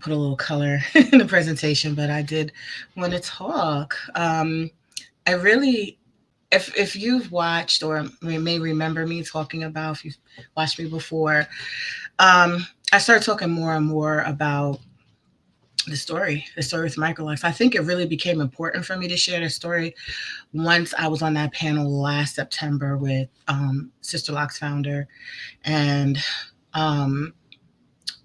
put a little color in the presentation, but I did want to talk. I really, if you've watched or may remember me talking about, if you've watched me before, I started talking more and more about the story with Microlocs. I think it really became important for me to share the story once I was on that panel last September with Sister Locks founder, and um,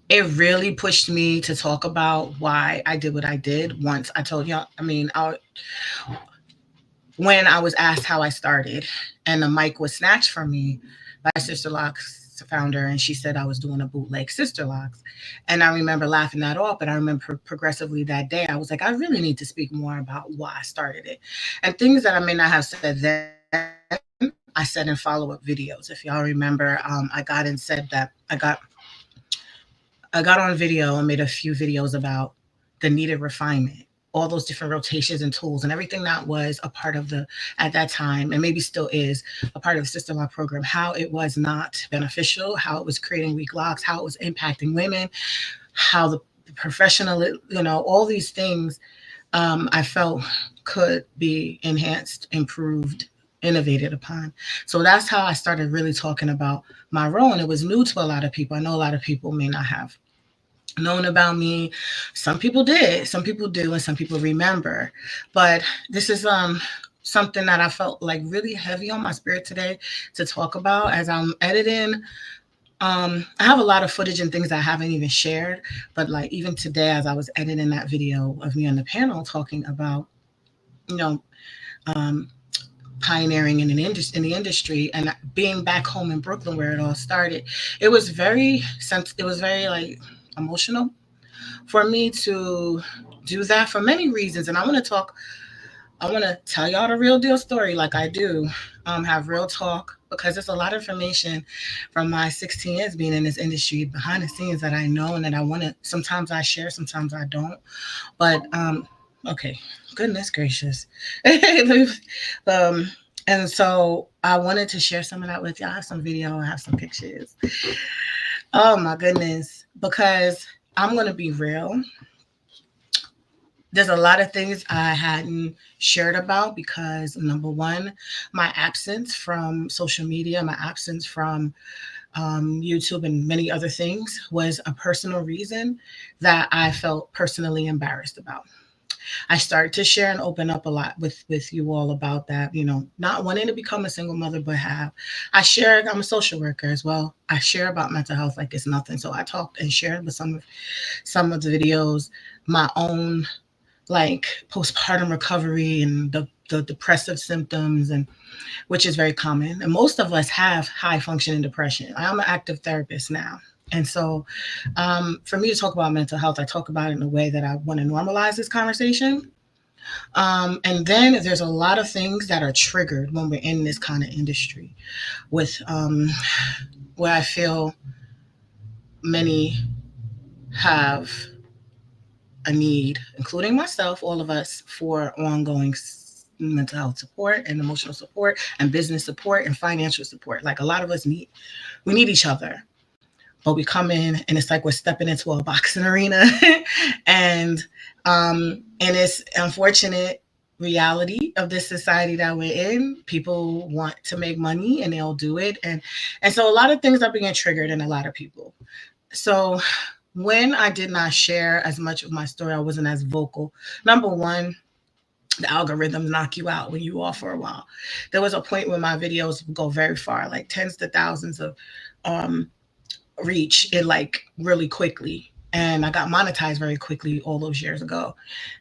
it really pushed me to talk about why I did what I did. Once I told y'all, when I was asked how I started, and the mic was snatched from me by Sister Locks founder, and she said I was doing a bootleg Sister Locks, and I remember laughing that off. But I remember progressively that day, I was like, I really need to speak more about why I started it, and things that I may not have said then. I said in follow-up videos. If y'all remember, I got and said that I got on video and made a few videos about the needed refinement, all those different rotations and tools and everything that was a part of the, at that time, and maybe still is a part of the Sister Law program, how it was not beneficial, how it was creating weak locks, how it was impacting women, how the professional, all these things I felt could be enhanced, improved, innovated upon. So that's how I started really talking about my role. And it was new to a lot of people. I know a lot of people may not have known about me. Some people did, some people do, and some people remember. But this is something that I felt like really heavy on my spirit today to talk about as I'm editing. I have a lot of footage and things I haven't even shared, but like even today, as I was editing that video of me on the panel talking about, you know, um, pioneering in in the industry and being back home in Brooklyn where it all started, it was very it was very like emotional for me to do that for many reasons. And I want to tell y'all the real deal story like I do, have real talk, because there's a lot of information from my 16 years being in this industry behind the scenes that I know and that I want to, sometimes I share, sometimes I don't. But, okay, goodness gracious. um, and so I wanted to share some of that with y'all. I have some video, I have some pictures. Oh my goodness. Because I'm going to be real, there's a lot of things I hadn't shared about because number one, my absence from social media, my absence from YouTube and many other things was a personal reason that I felt personally embarrassed about. I started to share and open up a lot with you all about that, not wanting to become a single mother, but have. I'm a social worker as well. I share about mental health like it's nothing. So I talked and shared with some of the videos, my own like postpartum recovery and the depressive symptoms, and which is very common. And most of us have high functioning depression. I'm an active therapist now. And so for me to talk about mental health, I talk about it in a way that I want to normalize this conversation. And then there's a lot of things that are triggered when we're in this kind of industry with where I feel many have a need, including myself, all of us, for ongoing mental health support and emotional support and business support and financial support. Like a lot of us we need each other, but we come in and it's like we're stepping into a boxing arena, and it's unfortunate reality of this society that we're in. People want to make money and they'll do it, and so a lot of things are being triggered in a lot of people. So when I did not share as much of my story, I wasn't as vocal. Number one, the algorithms knock you out when you off for a while. There was a point where my videos would go very far, like tens to thousands of um, reach it like really quickly. And I got monetized very quickly all those years ago.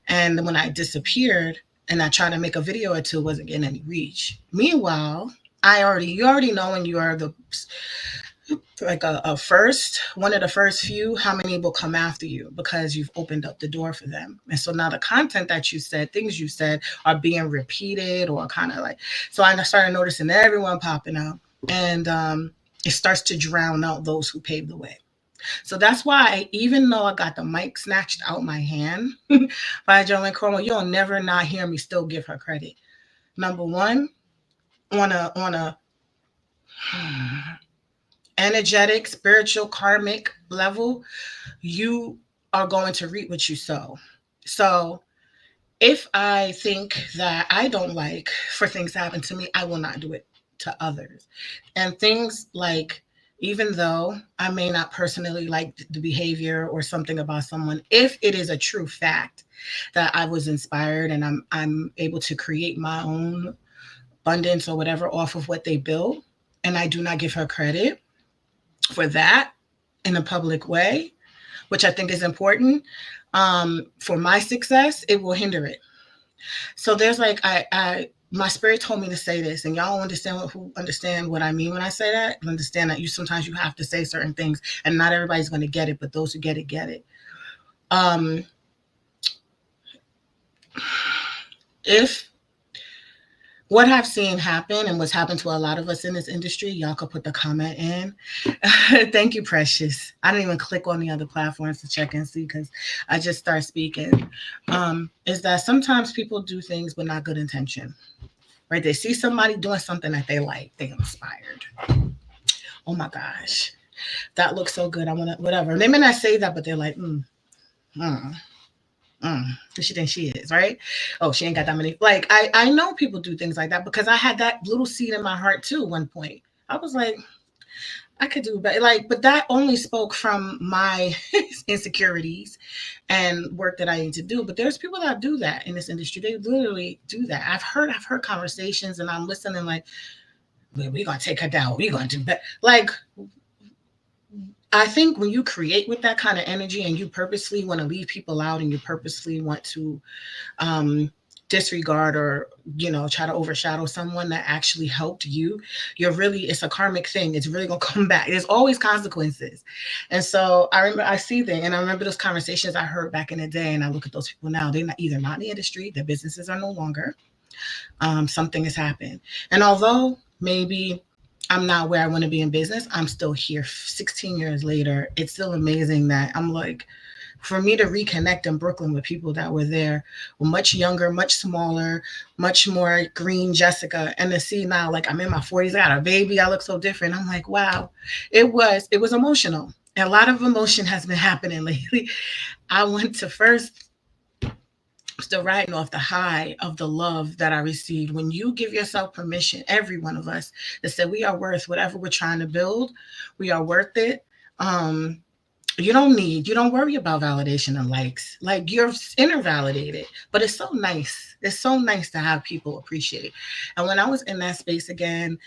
And when I disappeared and I tried to make a video or two, wasn't getting any reach. Meanwhile, you already know when you are the like a first one of the first few, how many will come after you because you've opened up the door for them. And so now the content that you said, things you said, are being repeated or kind of like, so I started noticing everyone popping up, and it starts to drown out those who paved the way. So that's why, even though I got the mic snatched out my hand by Joanne Cornwell, you'll never not hear me still give her credit. Number one, on a energetic, spiritual, karmic level, you are going to reap what you sow. So if I think that I don't like for things to happen to me, I will not do it to others. And things like, even though I may not personally like the behavior or something about someone, if it is a true fact that I was inspired and I'm able to create my own abundance or whatever off of what they built, and I do not give her credit for that in a public way, which I think is important for my success, it will hinder it. So there's like my spirit told me to say this, and y'all understand who understand what I mean when I say that. Understand that you sometimes you have to say certain things, and not everybody's going to get it, but those who get it get it. Um, if what I've seen happen and what's happened to a lot of us in this industry, y'all could put the comment in. Thank you, Precious. I didn't even click on the other platforms to check and see because I just start speaking. Is that sometimes people do things with not good intention, right? They see somebody doing something that they like, they inspired. Oh my gosh, that looks so good. I want to, whatever. They may not say that, but they're like, mm, who she thinks she is, right? Oh, she ain't got that many. Like, I know people do things like that because I had that little seed in my heart too. One point, I was like, I could do better. Like, but that only spoke from my insecurities and work that I need to do. But there's people that do that in this industry. They literally do that. I've heard conversations, and I'm listening like, we're gonna take her down. We're gonna do better. Like, I think when you create with that kind of energy and you purposely want to leave people out and you purposely want to um, disregard or try to overshadow someone that actually helped you, you're really, it's a karmic thing. It's really gonna come back. There's always consequences. And so I see that, and I remember those conversations I heard back in the day, and I look at those people now. They're not, either not in the industry, their businesses are no longer. Something has happened, and although maybe I'm not where I want to be in business, I'm still here 16 years later. It's still amazing that I'm like, for me to reconnect in Brooklyn with people that were there, were much younger, much smaller, much more green Jessica, and to see now, like, I'm in my 40s, I got a baby, I look so different. I'm like, wow, it was emotional. And a lot of emotion has been happening lately. I went to first, still riding off the high of the love that I received. When you give yourself permission, every one of us, that said we are worth whatever we're trying to build, we are worth it. Um, you don't worry about validation and likes. Like, you're inner validated, but it's so nice. It's so nice to have people appreciate. And when I was in that space again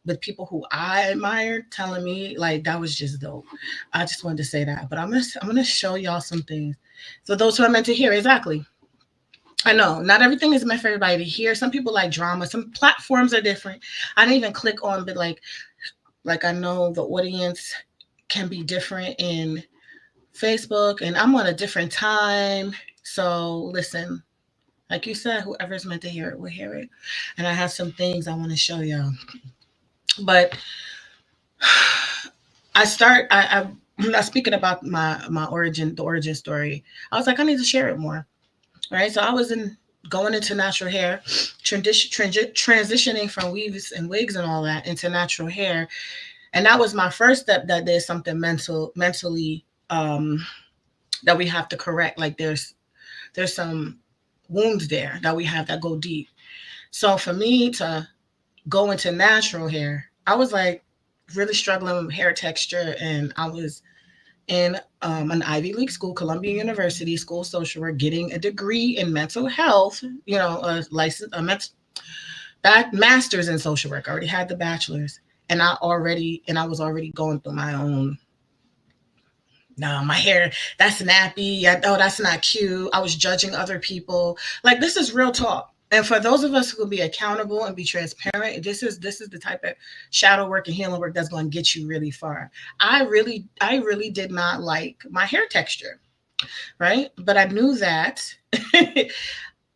with people who I admired telling me, like, that was just dope. I just wanted to say that. But I'm gonna show y'all some things. So those who are meant to hear, exactly. I know not everything is meant for everybody to hear. Some people like drama. Some platforms are different. I didn't even click on, but like I know the audience can be different in Facebook, and I'm on a different time. So listen, like you said, whoever's meant to hear it will hear it. And I have some things I want to show y'all. But I'm not speaking about my origin, the origin story. I was like, I need to share it more. Right. So I was going into natural hair, transitioning from weaves and wigs and all that into natural hair. And that was my first step, that there's something mentally that we have to correct. Like, there's some wounds there that we have that go deep. So for me to go into natural hair, I was like really struggling with hair texture, and I was in an Ivy League school, Columbia University School of Social Work, getting a degree in mental health. A license, that master's in social work. I already had the bachelor's, and I was already going through my own. No, my hair, that's nappy. Oh, that's not cute. I was judging other people. Like, this is real talk. And for those of us who will be accountable and be transparent, this is the type of shadow work and healing work that's going to get you really far. I really did not like my hair texture, right? But I knew that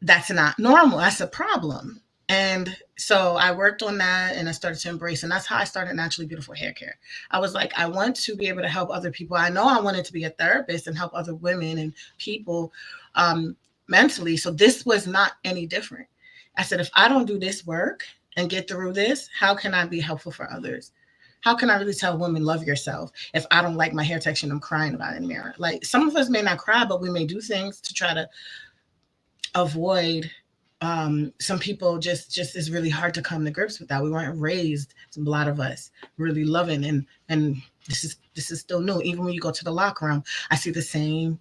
that's not normal. That's a problem. And so I worked on that, and I started to embrace, and that's how I started Naturally Beautiful Hair Care. I was like, I want to be able to help other people. I know I wanted to be a therapist and help other women and people mentally. So this was not any different. I said, if I don't do this work and get through this, how can I be helpful for others? how can I really tell women love yourself if I don't like my hair texture and I'm crying about it in the mirror? Like, some of us may not cry, but we may do things to try to avoid. Some people just is really hard to come to grips with that. We weren't raised, a lot of us, really loving, and this is still new. Even when you go to the locker room, I see the same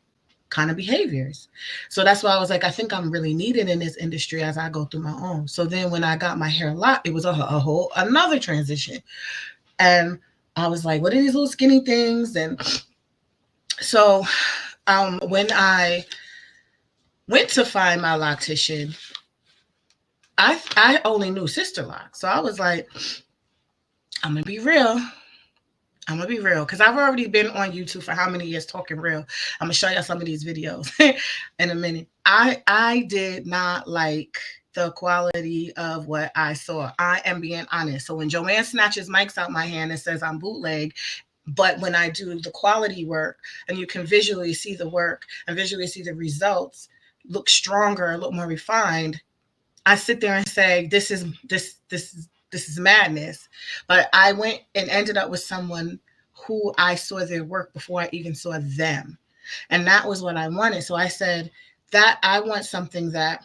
kind of behaviors. So that's why I was like, I think I'm really needed in this industry as I go through my own. So then when I got my hair locked, it was a whole another transition. And I was like, what are these little skinny things? And so when I went to find my loctician, I only knew Sister Lock. So I was like, I'm gonna be real. I'm gonna be real, because I've already been on YouTube for how many years talking real. I'm gonna show y'all some of these videos in a minute. I did not like the quality of what I saw. I am being honest. So when Joanne snatches mics out my hand and says I'm bootleg, but when I do the quality work and you can visually see the work and visually see the results look stronger, look more refined, I sit there and say, this is madness. But I went and ended up with someone who I saw their work before I even saw them. And that was what I wanted. So I said that I want something that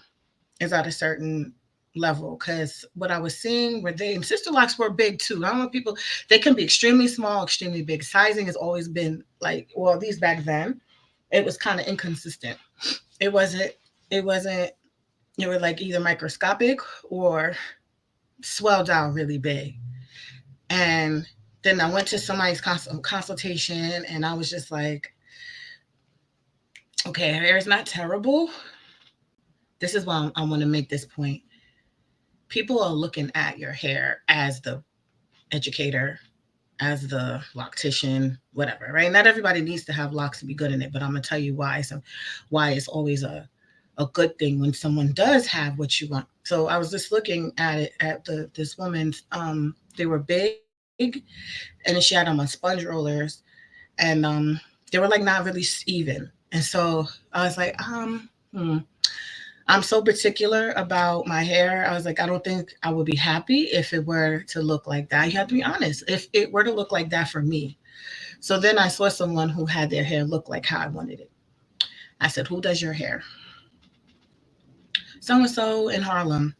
is at a certain level, because what I was seeing were they, and Sister Locks were big too. I don't want people, they can be extremely small, extremely big. Sizing has always been like, well, at least back then, it was kind of inconsistent. It wasn't, it wasn't, they were like either microscopic or swelled out really big. And then I went to somebody's consultation, and I was just like, okay, hair is not terrible. This is why I want to make this point. People are looking at your hair as the educator, as the loctician, whatever, right? Not everybody needs to have locks to be good in it, but I'm gonna tell you why. So why it's always a good thing when someone does have what you want. So I was just looking at it at this woman's, they were big, and then she had them on sponge rollers, and they were like not really even. And so I was like, I'm so particular about my hair. I was like, I don't think I would be happy if it were to look like that. You have to be honest. If it were to look like that for me. So then I saw someone who had their hair look like how I wanted it. I said, who does your hair? So and so in Harlem.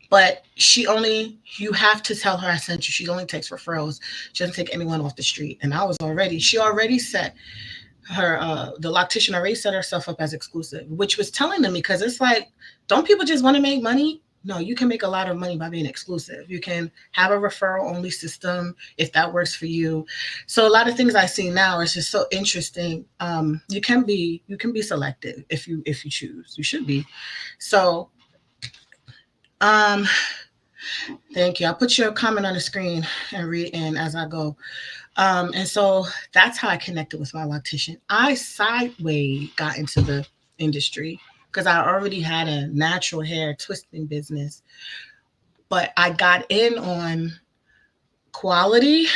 But she only, you have to tell her I sent you. She only takes referrals. She doesn't take anyone off the street. And I was already, she already set her, the loctician already set herself up as exclusive, which was telling them, because it's like, don't people just want to make money? No, you can make a lot of money by being exclusive. You can have a referral only system if that works for you. So a lot of things I see now is just so interesting. You can be selective if you choose. You should be. So thank you. I'll put your comment on the screen and read in as I go. And so that's how I connected with my loctician. I sideways got into the industry because I already had a natural hair twisting business, but I got in on quality,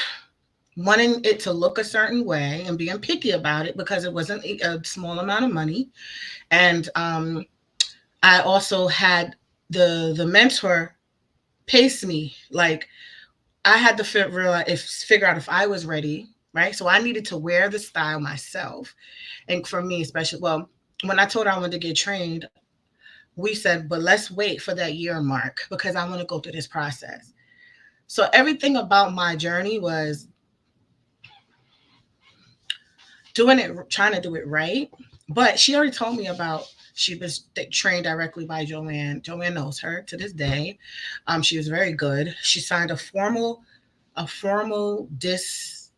wanting it to look a certain way and being picky about it because it wasn't a small amount of money. And I also had the mentor pace me. Like, I had to figure out if I was ready, right? So I needed to wear the style myself. And for me, especially, well, when I told her I wanted to get trained, we said, but let's wait for that year mark because I want to go through this process. So everything about my journey was doing it, trying to do it right. But she already told me about, she was trained directly by Joanne. Joanne knows her to this day. She was very good. She signed a formal dis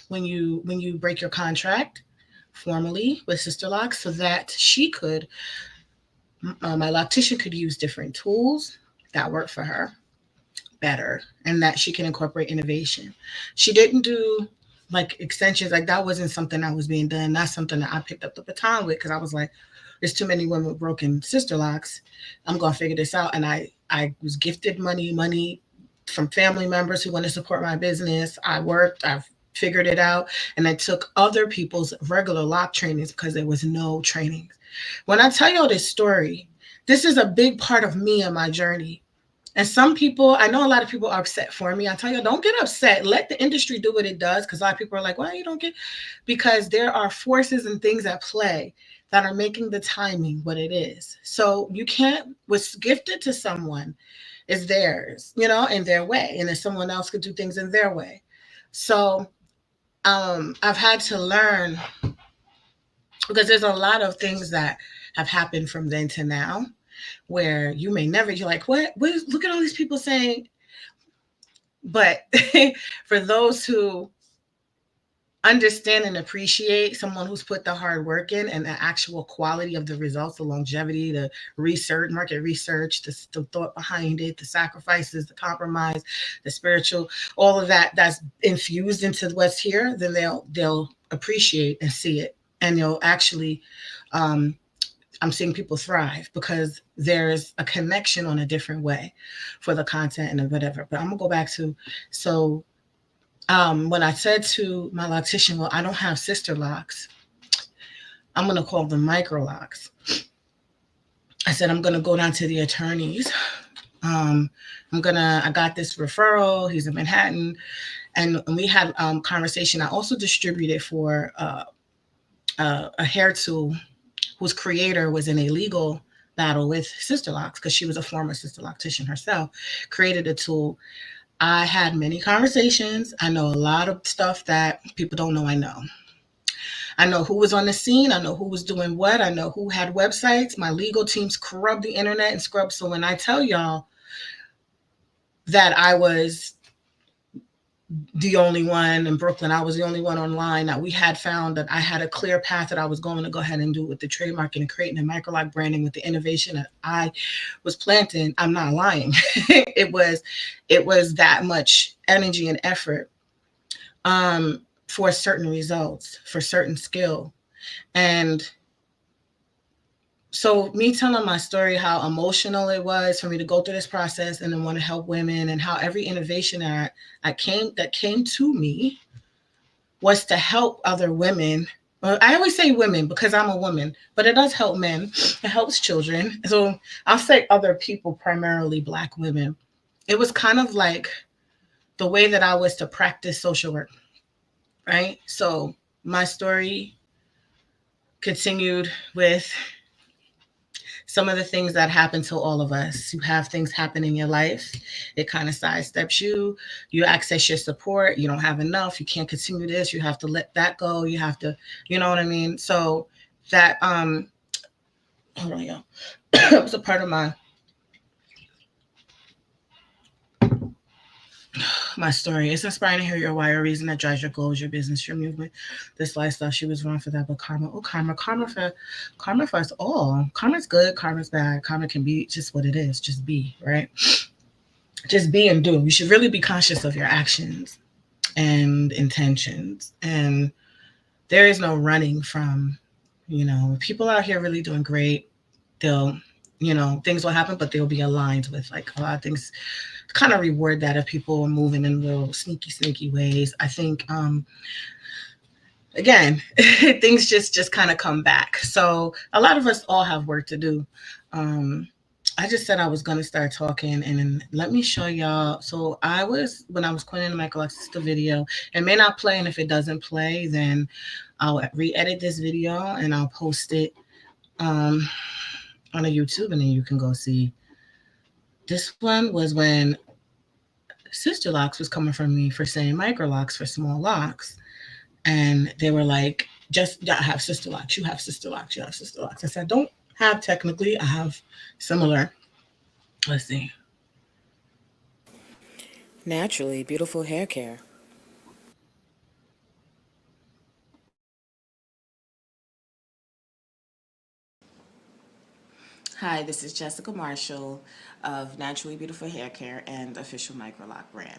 when you break your contract formally with Sister Locks, so that she could, my loctician could use different tools that work for her better, and that she can incorporate innovation. She didn't do like extensions, like that wasn't something that was being done. That's something that I picked up the baton with, because I was like, there's too many women with broken Sister Locks. I'm gonna figure this out. And I was gifted money from family members who want to support my business. I've figured it out, and I took other people's regular lock trainings because there was no trainings. When I tell you this story, this is a big part of me and my journey. And some people, I know a lot of people are upset for me. I tell you, don't get upset. Let the industry do what it does. Because a lot of people are like, why you don't get? Because there are forces and things at play that are making the timing what it is. So you can't, what's gifted to someone is theirs, in their way. And then someone else could do things in their way. So I've had to learn because there's a lot of things that have happened from then to now where you may never, you're like, look at all these people saying, but for those who understand and appreciate someone who's put the hard work in and the actual quality of the results, the longevity, the research, market research, the thought behind it, the sacrifices, the compromise, the spiritual, all of that that's infused into what's here, then they'll appreciate and see it, and they'll actually. I'm seeing people thrive because there's a connection on a different way for the content and whatever. But I'm gonna go back to so when I said to my loctician, well, I don't have sister locks. I'm going to call them Microlocs. I said, I'm going to go down to the attorneys. Um, I got this referral. He's in Manhattan. And we had conversation. I also distributed for a hair tool whose creator was in a legal battle with Sister Locks because she was a former Sister Loctician herself, created a tool. I had many conversations. I know a lot of stuff that people don't know I know. I know who was on the scene. I know who was doing what. I know who had websites. My legal team scrubbed the internet and scrubbed. So when I tell y'all that I was the only one in Brooklyn, I was the only one online, that we had found that I had a clear path that I was going to go ahead and do with the trademark and creating a Microloc branding with the innovation that I was planting. I'm not lying. it was that much energy and effort for certain results, for certain skill. And so me telling my story, how emotional it was for me to go through this process and then want to help women, and how every innovation that came to me was to help other women. Well, I always say women because I'm a woman, but it does help men. It helps children. So I'll say other people, primarily Black women. It was kind of like the way that I was to practice social work, right? So my story continued with some of the things that happen to all of us. You have things happen in your life. It kind of sidesteps you. You access your support. You don't have enough. You can't continue this. You have to let that go. You have to, you know what I mean? So that hold on, y'all. It was a part of my story. It's inspiring to hear your why, a reason that drives your goals, your business, your movement, this lifestyle. She was wrong for that, but karma, oh karma for us all. Karma's good, karma's bad. Karma can be just what it is. Just be, right? Just be and do. You should really be conscious of your actions and intentions. And there is no running from, people out here really doing great. They'll, things will happen, but they'll be aligned with like a lot of things. Kind of reward that if people are moving in little sneaky ways. I think again, things just kind of come back. So a lot of us all have work to do. Um, I just said I was going to start talking, and then let me show y'all. So when I was cleaning the Microlocs, the video, it may not play, and if it doesn't play, then I'll re-edit this video and I'll post it on a YouTube, and then you can go see. This one was when Sister Locks was coming from me for saying Microlocs for small locks. And they were like, just I have sister locks, you have sister locks, you have sister locks. I said, I don't have technically, I have similar. Let's see. Naturally beautiful hair care. Hi, this is Jessica Marshall of Naturally Beautiful Hair Care and official Microloc brand.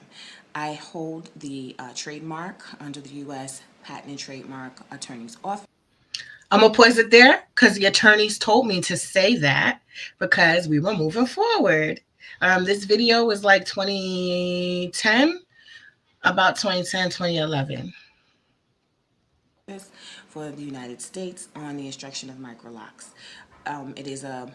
I hold the trademark under the U.S. Patent and Trademark Attorney's Office. I'm gonna pause it there because the attorneys told me to say that because we were moving forward. This video was like 2010, about 2010, 2011. For the United States on the instruction of Microlocs. It is a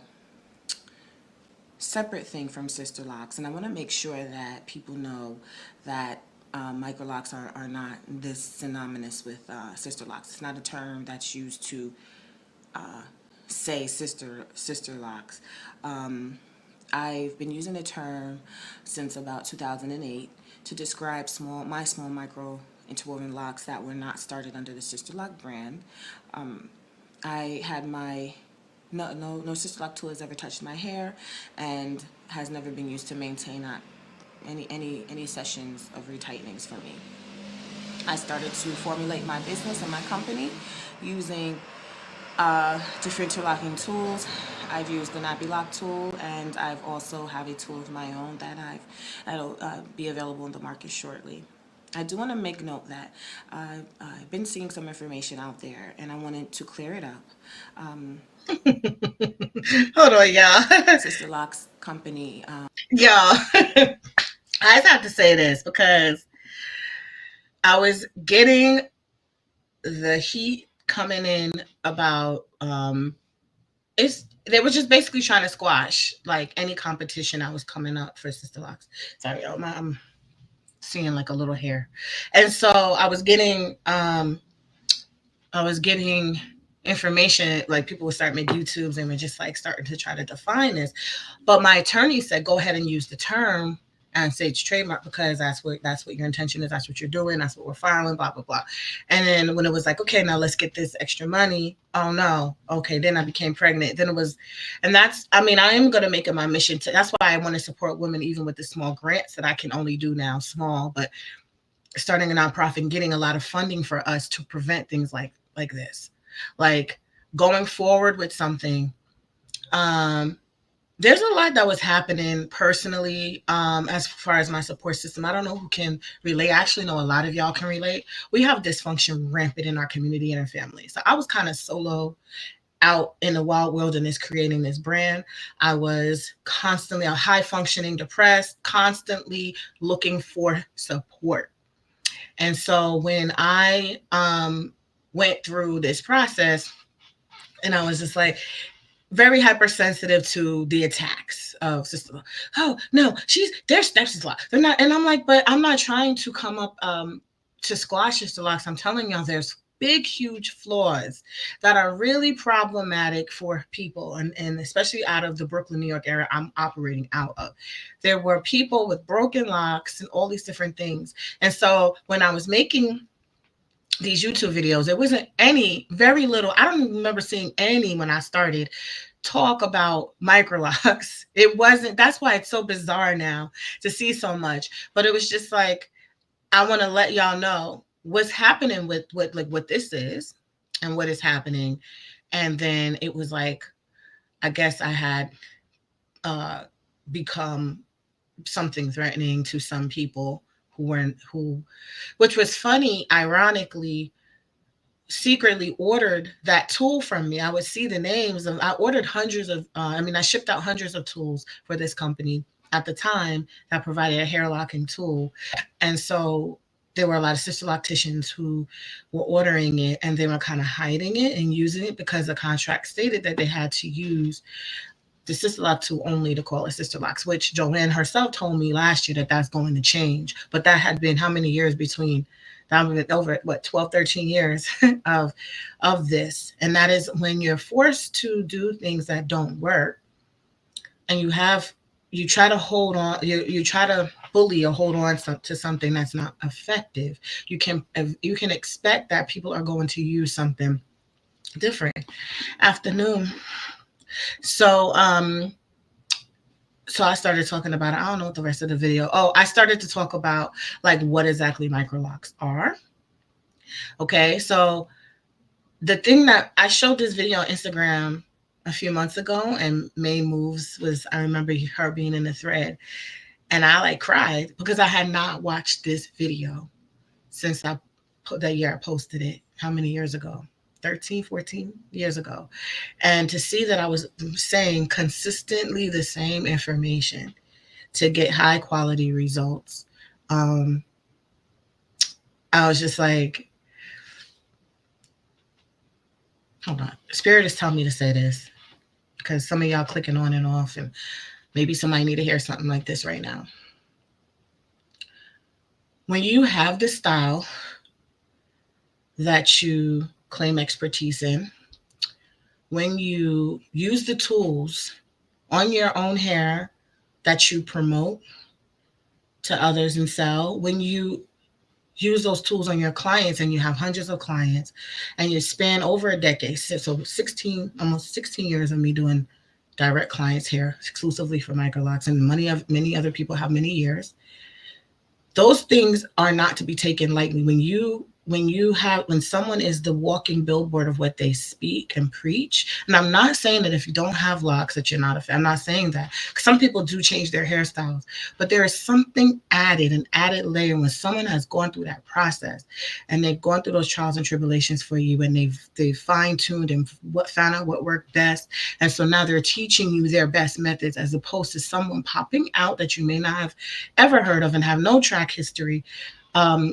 separate thing from sister locks, and I want to make sure that people know that microlocks are not this synonymous with sister locks. It's not a term that's used to say sister locks. I've been using the term since about 2008 to describe small micro interwoven locks that were not started under the Sister Lock brand. I had my no Sister Lock tool has ever touched my hair, and has never been used to maintain any sessions of retightnings for me. I started to formulate my business and my company using different interlocking tools. I've used the Nappy Lock tool, and I've also have a tool of my own that'll be available in the market shortly. I do want to make note that I've been seeing some information out there, and I wanted to clear it up. Hold on, y'all. Sister Lock's company. Y'all, I just have to say this because I was getting the heat coming in about they were just basically trying to squash like any competition that was coming up for Sister Locks. Sorry, I'm seeing like a little hair. And so I was getting information, like people would start making YouTubes and were just like starting to try to define this. But my attorney said, go ahead and use the term and say it's trademark because that's what your intention is, that's what you're doing, that's what we're filing, blah blah blah. And then when it was like, okay, now let's get this extra money. Oh no, okay, then I became pregnant. Then it was, and that's, I mean, I am gonna make it my mission to. That's why I want to support women, even with the small grants that I can only do now, small, but starting a nonprofit and getting a lot of funding for us to prevent things like this, like going forward with something. Um, there's a lot that was happening personally, as far as my support system. I don't know who can relate. I actually know a lot of y'all can relate. We have dysfunction rampant in our community and our family. So I was kind of solo out in the wild wilderness creating this brand. I was constantly a high functioning, depressed, constantly looking for support. And so when I went through this process, and I was just like, very hypersensitive to the attacks of Sister Law. Oh no, their steps is locked. They're not, and I'm like, but I'm not trying to come up to squash Sister Locks. I'm telling y'all, there's big, huge flaws that are really problematic for people, and especially out of the Brooklyn, New York area I'm operating out of. There were people with broken locks and all these different things. And so when I was making these YouTube videos, there wasn't any, very little. I don't remember seeing any when I started talk about microlocks. It wasn't, that's why it's so bizarre now to see so much. But it was just like, I want to let y'all know what's happening with what this is and what is happening. And then it was like, I guess I had become something threatening to some people who, which was funny, ironically, secretly ordered that tool from me. I would see the names of, I ordered hundreds of, I shipped out hundreds of tools for this company at the time that provided a hair locking tool. And so there were a lot of sister locticians who were ordering it, and they were kind of hiding it and using it because the contract stated that they had to use the sister lock tool only to call it sister locks, which Joanne herself told me last year that that's going to change. But that had been how many years between, that would been over what, 12, 13 years of this. And that is when you're forced to do things that don't work, and you try to hold on, you try to bully or hold on to something that's not effective. You can expect that people are going to use something different. Afternoon. So I started talking about it. I don't know what the rest of the video. Oh, I started to talk about like what exactly microlocks are. Okay, so the thing that I showed this video on Instagram a few months ago, and May Moves was, I remember her being in the thread, and I like cried because I had not watched this video since I put that year I posted it. How many years ago? 13, 14 years ago. And to see that I was saying consistently the same information to get high quality results, I was just like, hold on. Spirit is telling me to say this because some of y'all clicking on and off, and Maybe somebody need to hear something like this right now. When you have the style that you claim expertise in, when you use the tools on your own hair that you promote to others and sell, when you use those tools on your clients and you have hundreds of clients and you span over a decade, so 16, almost 16 years of me doing direct clients here exclusively for Microlocs, and many other people have many years. Those things are not to be taken lightly. When someone is the walking billboard of what they speak and preach, and I'm not saying that if you don't have locks that you're not a fan. I'm not saying that. Some people do change their hairstyles, but there is something added, an added layer when someone has gone through that process and they've gone through those trials and tribulations for you, and they've fine-tuned and what found out what worked best. And so now they're teaching you their best methods, as opposed to someone popping out that you may not have ever heard of and have no track history,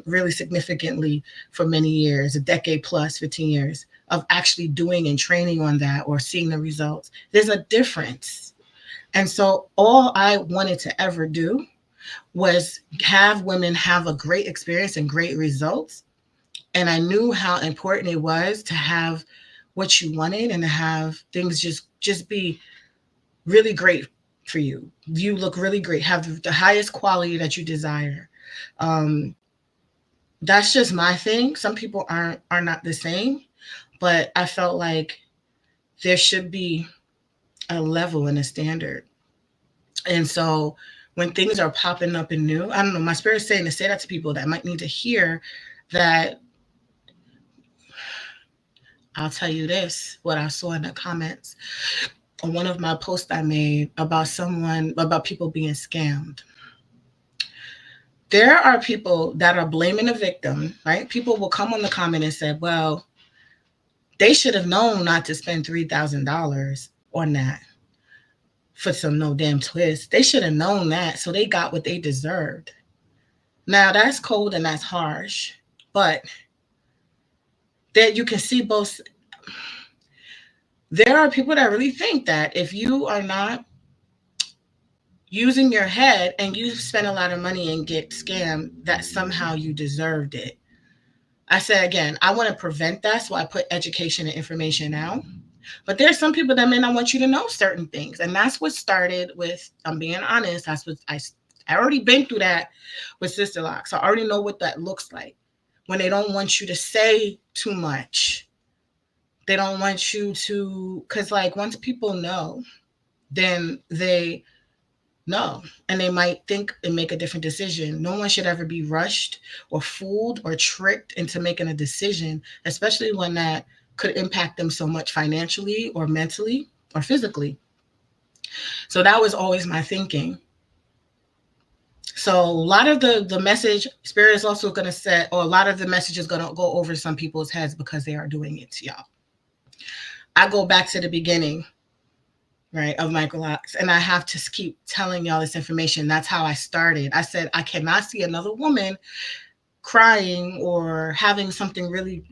really significantly for many years, a decade plus, 15 years of actually doing and training on that or seeing the results. There's a difference. And so all I wanted to ever do was have women have a great experience and great results. And I knew how important it was to have what you wanted and to have things just be really great for you. You look really great, have the highest quality that you desire. Um, that's just my thing. Some people are not the same, but I felt like there should be a level and a standard. And so when things are popping up and new, I don't know, my spirit's saying to say that to people that might need to hear that. I'll tell you this, what I saw in the comments on one of my posts I made about people being scammed. There are people that are blaming the victim, right? People will come on the comment and say, well, they should have known not to spend $3,000 on that for some no damn twist. They should have known that, so they got what they deserved. Now that's cold and that's harsh, but there you can see both. There are people that really think that if you are not using your head and you spend a lot of money and get scammed, that somehow you deserved it. I said again, I want to prevent that, so I put education and information out. But there's some people that may not want you to know certain things, and that's what started with. I'm being honest. That's what I already been through that with Sister Locks. I already know what that looks like when they don't want you to say too much. They don't want you to, because like once people know, then they know, and they might think and make a different decision. No one should ever be rushed or fooled or tricked into making a decision, especially when that could impact them so much financially or mentally or physically. So that was always my thinking. So a lot of the message spirit is also going to set, or a lot of the message is going to go over some people's heads because they are doing it to y'all. I go back to the beginning, right, of Microlocs, and I have to keep telling y'all this information. That's how I started. I said I cannot see another woman crying or having something really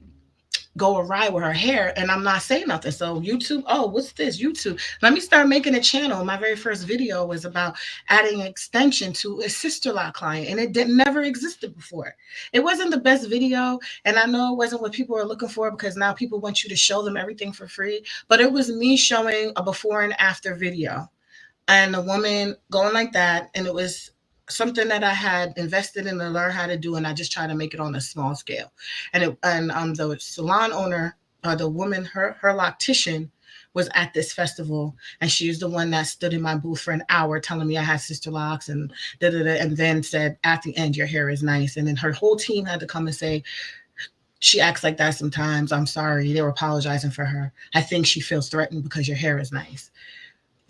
go awry with her hair, and I'm not saying nothing. So YouTube, oh, what's this? YouTube, let me start making a channel. My very first video was about adding an extension to a Sister Lock client, and it didn't never existed before. It wasn't the best video, and I know it wasn't what people are looking for, because now people want you to show them everything for free, but it was me showing a before and after video and a woman going like that, and it was something that I had invested in to learn how to do, and I just tried to make it on a small scale. And the salon owner, the woman, her loctician, was at this festival, and she's the one that stood in my booth for an hour telling me I had Sister Locks and da da da, and then said at the end, your hair is nice. And then her whole team had to come and say, she acts like that sometimes. I'm sorry. They were apologizing for her. I think she feels threatened because your hair is nice.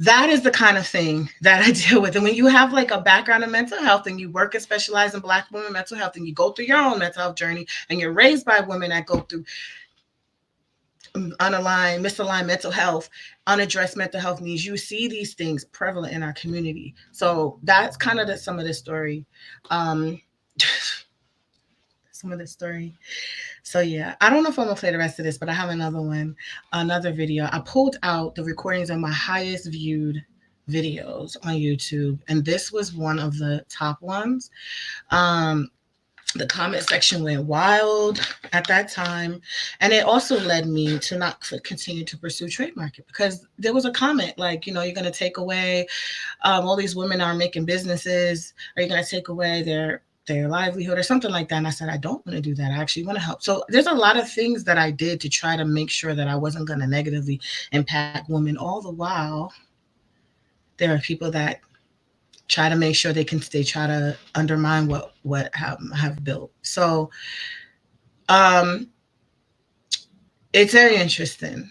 That is the kind of thing that I deal with. And when you have like a background in mental health and you work and specialize in Black women mental health, and you go through your own mental health journey, and you're raised by women that go through unaligned, misaligned mental health, unaddressed mental health needs, you see these things prevalent in our community. So that's kind of some of the story. Um, some of the story. So yeah, I don't know if I'm gonna play the rest of this, but I have another one, another video. I pulled out the recordings of my highest viewed videos on YouTube, and this was one of the top ones. Um, the comment section went wild at that time, and it also led me to not continue to pursue trade market because there was a comment like, you're going to take away, all these women are making businesses, are you going to take away their livelihood or something like that? And I said, I don't want to do that. I actually want to help. So there's a lot of things that I did to try to make sure that I wasn't going to negatively impact women. All the while, there are people that try to make sure they try to undermine what have built. So um it's very interesting,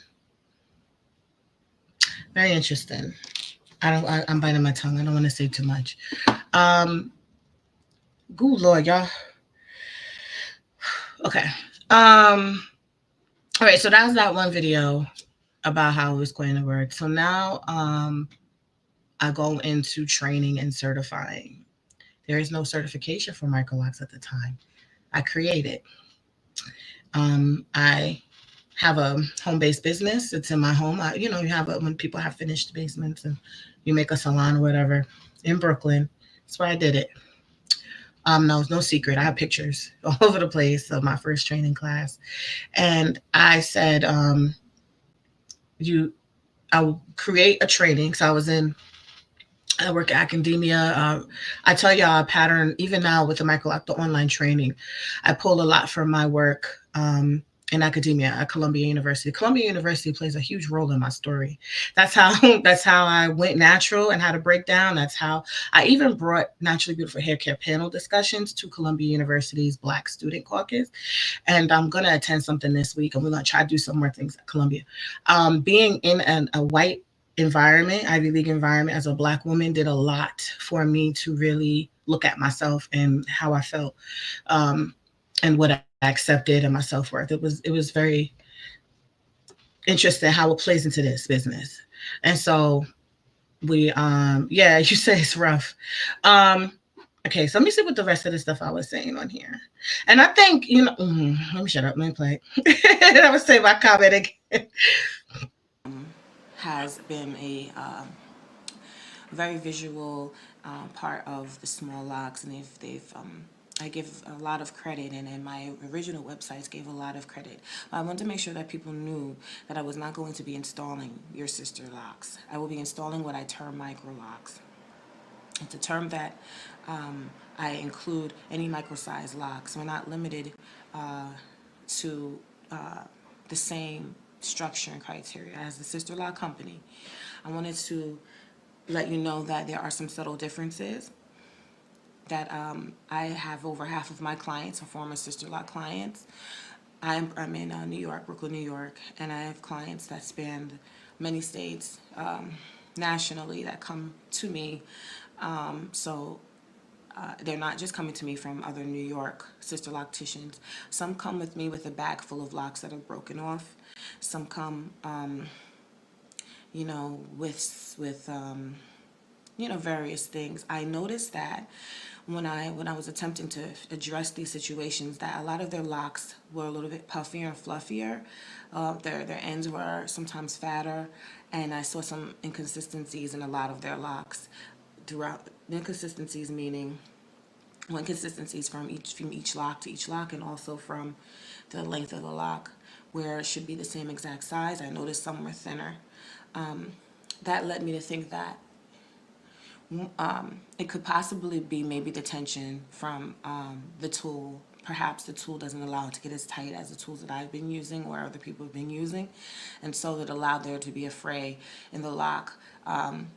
very interesting. I'm biting my tongue. I don't want to say too much. um Good Lord, y'all. Okay. All right, so that was that one video about how it was going to work. So now I go into training and certifying. There is no certification for Microlocs at the time. I created. I have a home-based business. It's in my home. You have when people have finished basements and you make a salon or whatever in Brooklyn. That's where I did it. No, it's no secret. I have pictures all over the place of my first training class, and I said, "You, I will create a training." So I work at academia. I tell y'all a pattern, even now with the Microloc, the online training. I pull a lot from my work in academia at Columbia University. Columbia University plays a huge role in my story. That's how that's how I went natural and how to break down. That's how I even brought naturally beautiful hair care panel discussions to Columbia University's Black Student Caucus. And I'm gonna attend something this week, and we're gonna try to do some more things at Columbia. Being in a white environment, Ivy League environment, as a Black woman, did a lot for me to really look at myself and how I felt, and what I accepted and my self worth. It was very interesting how it plays into this business, and so we yeah, you say it's rough. Um, okay, so let me see what the rest of the stuff I was saying on here, and I think let me shut up. Let me play. I would say my comment again. Has been a very visual part of the small locks, and they've I give a lot of credit, and in my original websites gave a lot of credit. I wanted to make sure that people knew that I was not going to be installing your sister locks. I will be installing what I term micro locks. It's a term that I include any micro-sized locks. We're not limited to the same structure and criteria as the sister lock company. I wanted to let you know that there are some subtle differences, that I have over half of my clients are former sister lock clients. I'm in New York, Brooklyn, New York, and I have clients that span many states nationally that come to me. So they're not just coming to me from other New York sister locticians. Some come with me with a bag full of locks that are broken off. Some come, with various things. I noticed that when I was attempting to address these situations, that a lot of their locks were a little bit puffier and fluffier. Their ends were sometimes fatter, and I saw some inconsistencies in a lot of their locks. Throughout, inconsistencies meaning inconsistencies from each lock to each lock, and also from the length of the lock, where it should be the same exact size. I noticed some were thinner. That led me to think that it could possibly be maybe the tension from the tool. Perhaps the tool doesn't allow it to get as tight as the tools that I've been using or other people have been using, and so that allowed there to be a fray in the lock.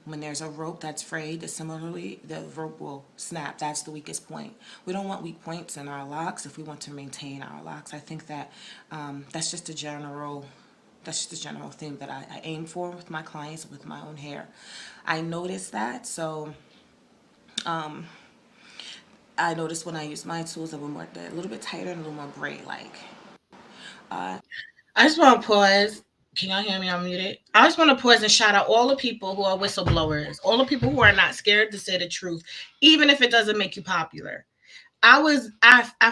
When there's a rope that's frayed, similarly, the rope will snap. That's the weakest point. We don't want weak points in our locks if we want to maintain our locks. I think that that's just a general thing that I aim for with my clients, with my own hair. I noticed that, so I noticed when I use my tools, they're a little bit tighter and a little more braid-like. I just want to pause. Can y'all hear me? I'm muted. I just want to pause and shout out all the people who are whistleblowers, all the people who are not scared to say the truth, even if it doesn't make you popular. I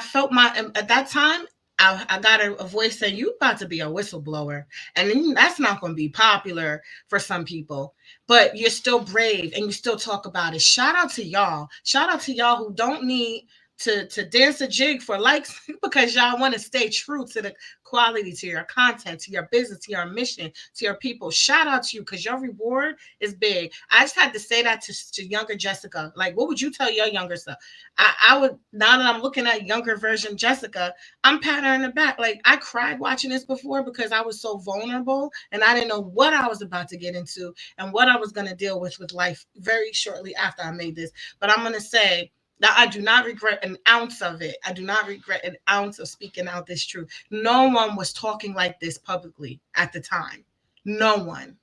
felt at that time, I got a voice saying you about to be a whistleblower, and then that's not going to be popular for some people. But you're still brave, and you still talk about it. Shout out to y'all. Shout out to y'all who don't need to dance a jig for likes because y'all want to stay true to the quality, to your content, to your business, to your mission, to your people. Shout out to you because your reward is big. I just had to say that to younger Jessica. Like, what would you tell your younger self? I would, now that I'm looking at younger version Jessica, I'm patting her in the back. Like, I cried watching this before because I was so vulnerable and I didn't know what I was about to get into and what I was going to deal with life very shortly after I made this. But I'm going to say that I do not regret an ounce of it. I do not regret an ounce of speaking out this truth. No one was talking like this publicly at the time. No one.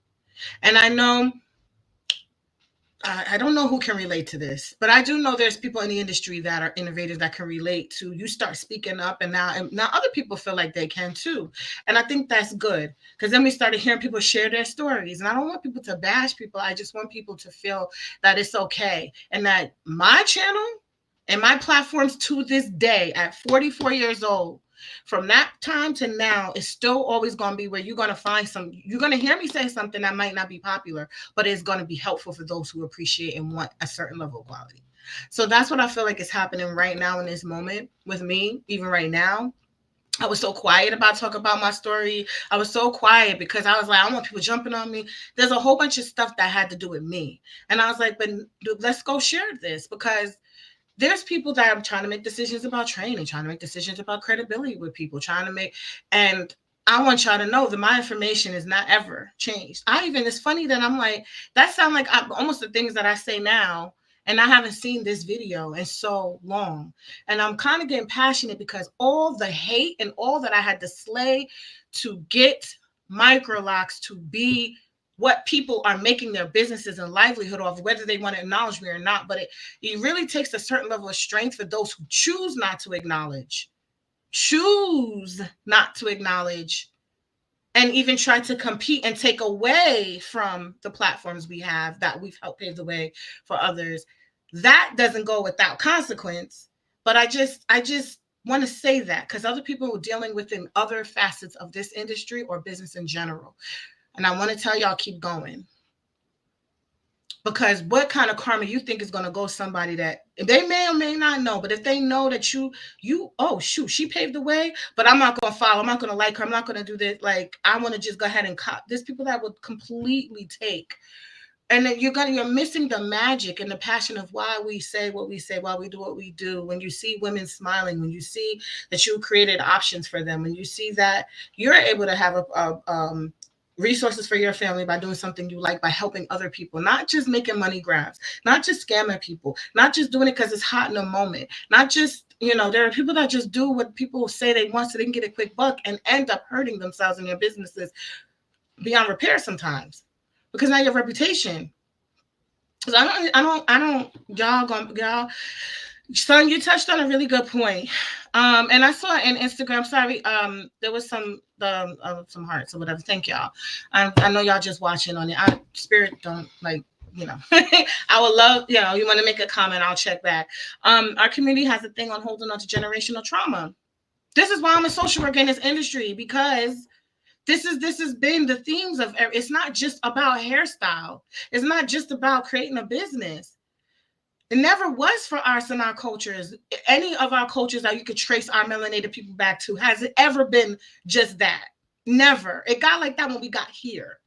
And I know I don't know who can relate to this, but I do know there's people in the industry that are innovators that can relate to you start speaking up, and now other people feel like they can too, and I think that's good because then we started hearing people share their stories, and I don't want people to bash people. I just want people to feel that it's okay, and that my channel and my platforms to this day at 44 years old, from that time to now, is still always going to be where you're going to find you're going to hear me say something that might not be popular, but it's going to be helpful for those who appreciate and want a certain level of quality. So that's what I feel like is happening right now in this moment with me, even right now. I was so quiet about talking about my story. I was so quiet because I was like, I don't want people jumping on me. There's a whole bunch of stuff that had to do with me. And I was like, but let's go share this because there's people that are trying to make decisions about training, trying to make decisions about credibility with people, trying to make, and I want y'all to know that my information is not ever changed. It's funny that I'm like, that sound like almost the things that I say now, and I haven't seen this video in so long. And I'm kind of getting passionate because all the hate and all that I had to slay to get Microlocs to be what people are making their businesses and livelihood of, whether they want to acknowledge me or not. But it really takes a certain level of strength for those who choose not to acknowledge, and even try to compete and take away from the platforms we have that we've helped pave the way for others. That doesn't go without consequence. But I just want to say that because other people are dealing with in other facets of this industry or business in general. And I want to tell y'all, keep going, because what kind of karma you think is going to go somebody that they may or may not know, but if they know that you oh shoot, she paved the way, but I'm not going to follow, I'm not going to like her, I'm not going to do this, like I want to just go ahead and cop. There's people that would completely take, and then you're missing the magic and the passion of why we say what we say, why we do what we do. When you see women smiling, when you see that you created options for them, when you see that you're able to have resources for your family by doing something you like, by helping other people, not just making money grabs, not just scamming people, not just doing it because it's hot in a moment, not just, there are people that just do what people say they want so they can get a quick buck and end up hurting themselves and their businesses beyond repair sometimes because now your reputation. So I don't, y'all, son, you touched on a really good point. And I saw in Instagram, sorry, there was some hearts or whatever. Thank y'all. I know y'all just watching on it. Spirit don't like, I would love, you want to make a comment, I'll check back. Our community has a thing on holding on to generational trauma. This is why I'm a social worker in this industry, because this has been the themes of, it's not just about hairstyle. It's not just about creating a business. It never was for us in our cultures. Any of our cultures that you could trace our melanated people back to, has it ever been just that? Never. It got like that when we got here.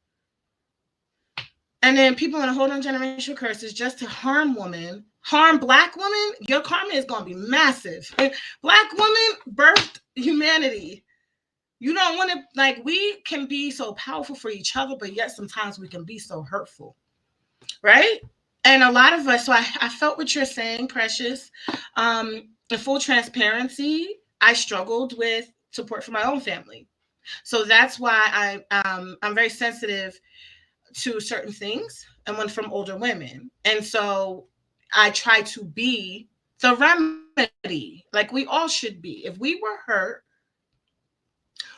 And then people want to hold on generational curses just to harm women, harm Black women. Your karma is going to be massive. Black women birthed humanity. You don't want to, like, we can be so powerful for each other, but yet sometimes we can be so hurtful, right? And a lot of us, so I felt what you're saying, Precious. In full transparency, I struggled with support for my own family. So that's why I'm very sensitive to certain things and when from older women. And so I try to be the remedy, like we all should be. If we were hurt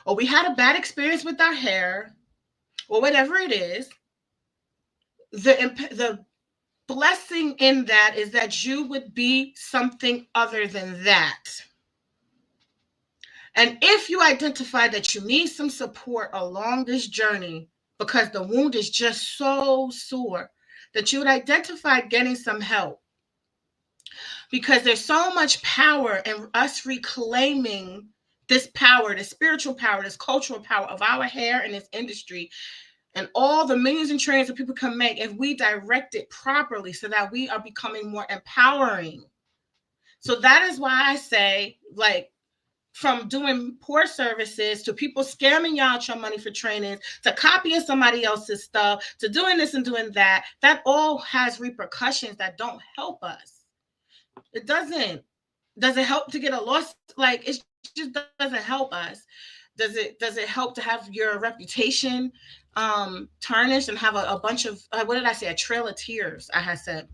or we had a bad experience with our hair or whatever it is, the blessing in that is that you would be something other than that. And if you identify that you need some support along this journey because the wound is just so sore, that you would identify getting some help, because there's so much power in us reclaiming this power, this spiritual power, this cultural power of our hair in this industry, and all the millions and trillions that people can make if we direct it properly so that we are becoming more empowering. So that is why I say, like, from doing poor services to people scamming y'all out your money for trainings to copying somebody else's stuff to doing this and doing that, that all has repercussions that don't help us. It doesn't. Does it help to get a loss? Like, it just doesn't help us. Does it help to have your reputation tarnished and have a bunch of what did I say, a trail of tears, I had said.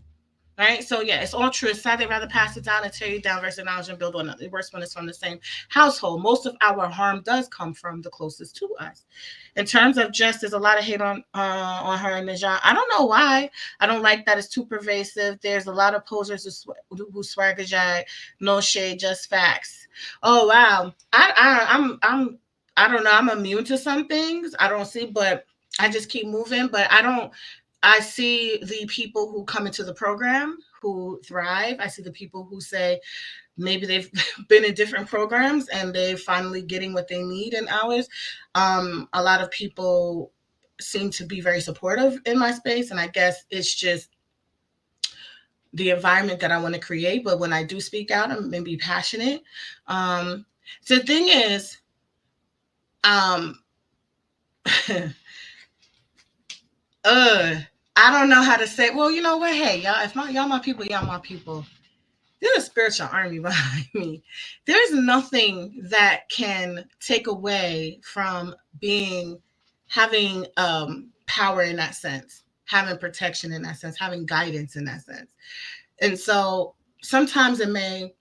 Right? So yeah, it's all true. It's sad they'd rather pass it down and tear you down versus acknowledge and build on it. Worse when it's from the same household. Most of our harm does come from the closest to us. In terms of just, there's a lot of hate on her and Najah. I don't know why. I don't like that it's too pervasive. There's a lot of posers who swagger jag, no shade, just facts. Oh wow. I don't know. I'm immune to some things. I don't see, but I just keep moving. But I don't. I see the people who come into the program who thrive. I see the people who say maybe they've been in different programs and they're finally getting what they need in ours. A lot of people seem to be very supportive in my space, and I guess it's just the environment that I want to create. But when I do speak out, I'm maybe passionate. So the thing is, um, I don't know how to say. Well, you know what? Hey, y'all, if y'all my people, y'all my people. There's a spiritual army behind me. There's nothing that can take away from being having power in that sense, having protection in that sense, having guidance in that sense. And so sometimes it may.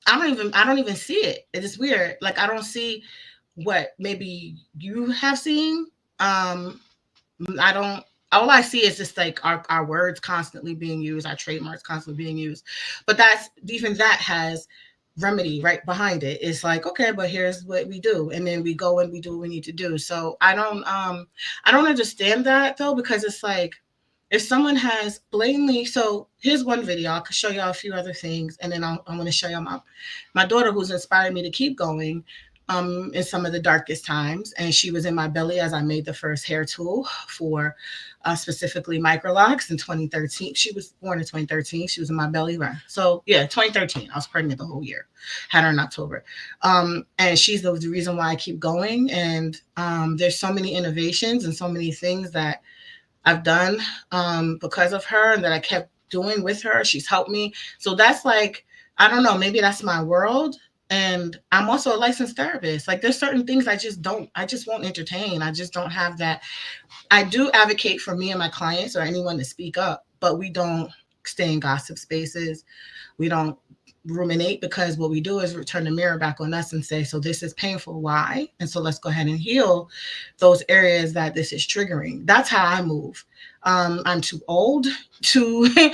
I don't even see it. It is weird. Like I don't see what maybe you have seen. Um, I don't. All I see is just like our words constantly being used, our trademarks constantly being used. But that's even that has remedy right behind it. It's like, okay, but here's what we do, and then we go and we do what we need to do. So I don't understand that though, because it's like if someone has blatantly, so here's one video. I could show y'all a few other things, and then I'm going to show y'all my daughter, who's inspired me to keep going in some of the darkest times. And she was in my belly as I made the first hair tool for specifically Microlocs in 2013. She was born in 2013. She was in my belly. Right? So yeah, 2013. I was pregnant the whole year. Had her in October. And she's the reason why I keep going. And there's so many innovations and so many things that I've done because of her and that I kept doing with her. She's helped me. So that's like, I don't know, maybe that's my world. And I'm also a licensed therapist. Like there's certain things I just won't entertain. I just don't have that. I do advocate for me and my clients or anyone to speak up, but we don't stay in gossip spaces. We don't ruminate, because what we do is return the mirror back on us and say, so this is painful. Why? And so let's go ahead and heal those areas that this is triggering. That's how I move. I'm too old to,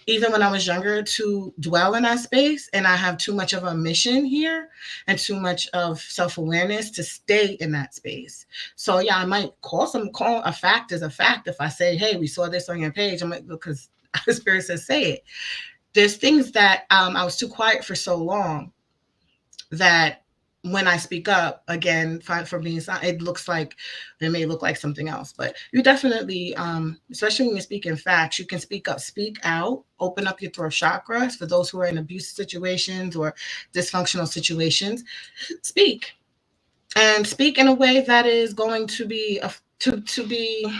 even when I was younger, to dwell in that space. And I have too much of a mission here and too much of self-awareness to stay in that space. So yeah, I might call a fact as a fact. If I say, hey, we saw this on your page, I'm like, because the spirit says say it. There's things that I was too quiet for so long that when I speak up again for being it looks like it may look like something else. But you definitely, especially when you're speaking facts, you can speak up, speak out, open up your throat chakras for those who are in abusive situations or dysfunctional situations. Speak and speak in a way that is going to be to be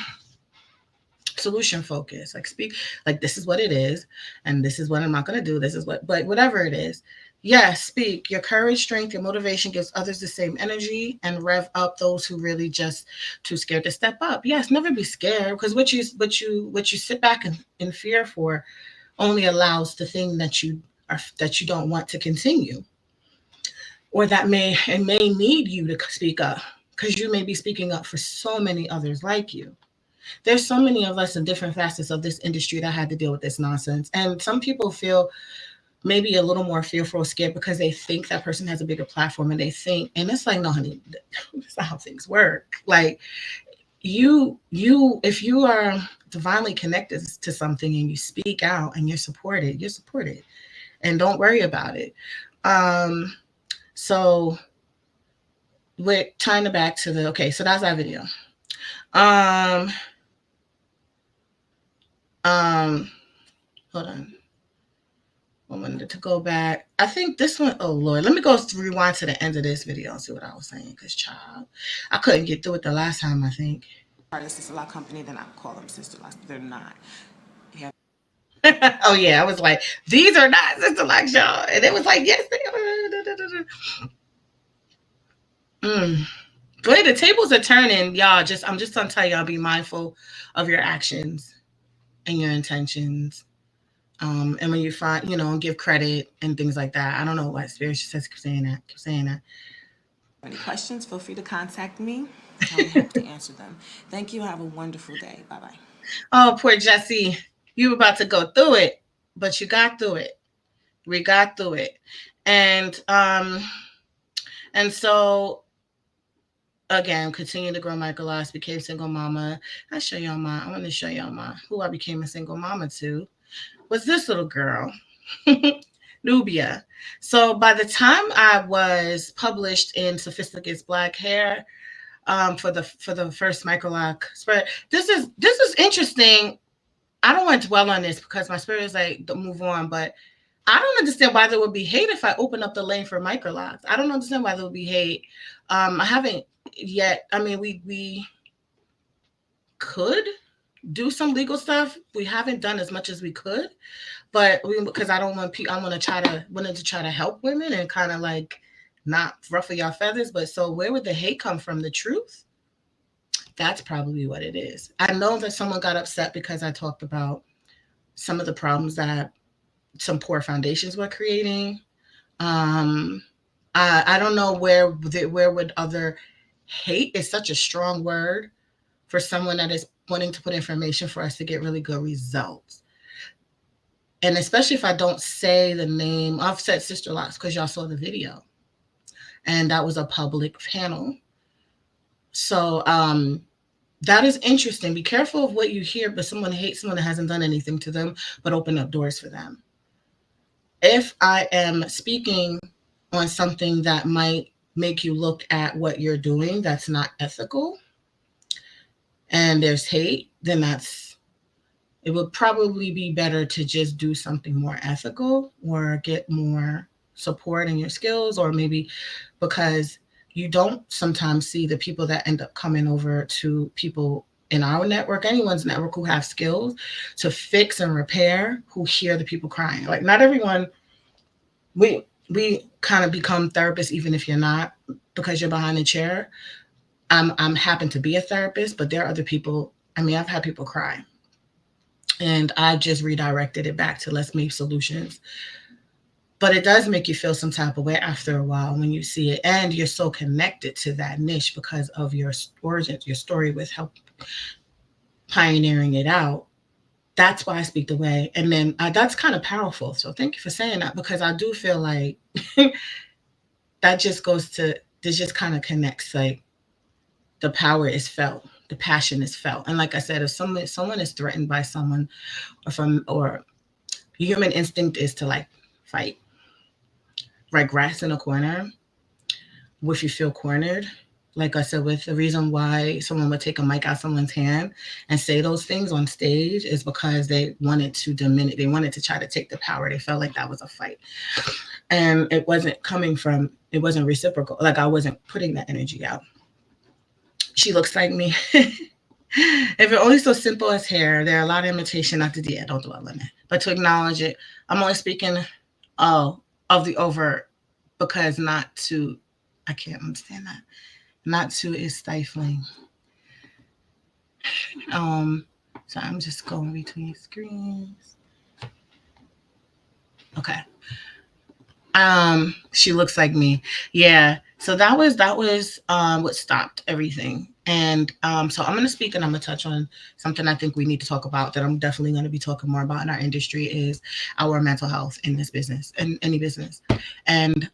solution focused. Like speak like this is what it is, and this is what I'm not going to do. This is what, but whatever it is, yes, speak. Your courage, strength, your motivation gives others the same energy and rev up those who really just too scared to step up. Yes, never be scared, because what you sit back in fear for only allows the thing that you don't want to continue, or that may need you to speak up, because you may be speaking up for so many others like you. There's so many of us in different facets of this industry that had to deal with this nonsense. And some people feel maybe a little more fearful or scared because they think that person has a bigger platform, and they think, and it's like, no, honey, that's not how things work. Like, if you are divinely connected to something and you speak out and you're supported, and don't worry about it. um so we're tying it back to the, okay, so that's that video. um um Hold on, I wanted to go back. I think this one, oh Lord, let me go rewind to the end of this video and see what I was saying, because child, I couldn't get through it the last time, I think. Part of the Sister Lock company, then I call them Sister Locks. They're not. Yeah. Oh yeah, I was like, these are not Sister Locks, y'all. And it was like, yes, they are. But the tables are turning, y'all. I'm just gonna tell y'all, be mindful of your actions and your intentions. And when you find, give credit and things like that. I don't know why Spirit just says keep saying that. Keep saying that. Any questions, feel free to contact me. I'll be happy to answer them. Thank you. Have a wonderful day. Bye bye. Oh, poor Jesse. You were about to go through it, but you got through it. We got through it. And so again, continue to grow Microlocs, became single mama. I want to show y'all who I became a single mama to was this little girl. Nubia. So by the time I was published in Sophisticated Black Hair, for the first Microloc spread, this is interesting. I don't want to dwell on this because my spirit is like, don't move on, but I don't understand why there would be hate if I open up the lane for Microlocs. I don't understand why there would be hate. I haven't yet. I mean, we could do some legal stuff. We haven't done as much as we could, but because I don't want people, I want to try to help women and kind of like not ruffle your feathers. But so where would the hate come from? The truth? That's probably what it is. I know that someone got upset because I talked about some of the problems that some poor foundations were creating. Um, I don't know where would other hate is such a strong word for someone that is wanting to put information for us to get really good results. And especially if I don't say the name, I've said Sister Locks because y'all saw the video, and that was a public panel. So that is interesting. Be careful of what you hear, but someone hates someone that hasn't done anything to them, but open up doors for them. If I am speaking on something that might make you look at what you're doing that's not ethical, and there's hate, then it would probably be better to just do something more ethical or get more support in your skills, or maybe because you don't sometimes see the people that end up coming over to people in our network, anyone's network, who have skills to fix and repair, who hear the people crying. Like, not everyone, we kind of become therapists even if you're not, because you're behind a chair. I'm happen to be a therapist, but there are other people. I mean, I've had people cry, and I just redirected it back to let's make solutions. But it does make you feel some type of way after a while when you see it, and you're so connected to that niche because of your origins, your story with help pioneering it out. That's why I speak the way, and then that's kind of powerful. So thank you for saying that, because I do feel like that just goes to, this just kind of connects, like the power is felt, the passion is felt. And like I said, if someone is threatened by someone, or human instinct is to like fight, right? Grass in a corner, if you feel cornered, like I said, with the reason why someone would take a mic out someone's hand and say those things on stage is because they wanted to diminish, they wanted to try to take the power. They felt like that was a fight. And it wasn't reciprocal. Like, I wasn't putting that energy out. She looks like me. If it only so simple as hair, there are a lot of imitation, not to don't dwell on it, but to acknowledge it. I'm only speaking of the overt, because not to, I can't understand that. Not to is stifling. So I'm just going between screens. Okay. She looks like me. Yeah. So that was what stopped everything. And so I'm going to speak and I'm going to touch on something I think we need to talk about that I'm definitely going to be talking more about in our industry is our mental health in this business, in any business. And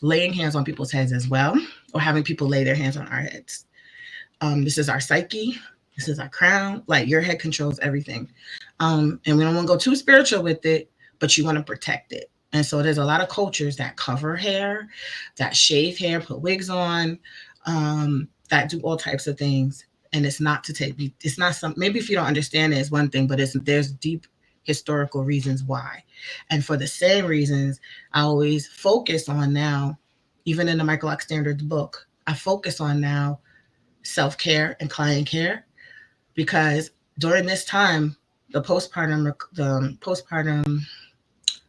laying hands on people's heads as well, or having people lay their hands on our heads. This is our psyche. This is our crown. Like your head controls everything. And we don't want to go too spiritual with it, but you want to protect it. And so there's a lot of cultures that cover hair, that shave hair, put wigs on, that do all types of things. And it's not to take, it's not some, maybe if you don't understand it, it's one thing, but there's deep historical reasons why. And for the same reasons, I always focus on now, even in the Microloc Standards book, I focus on now self care and client care because during this time, the postpartum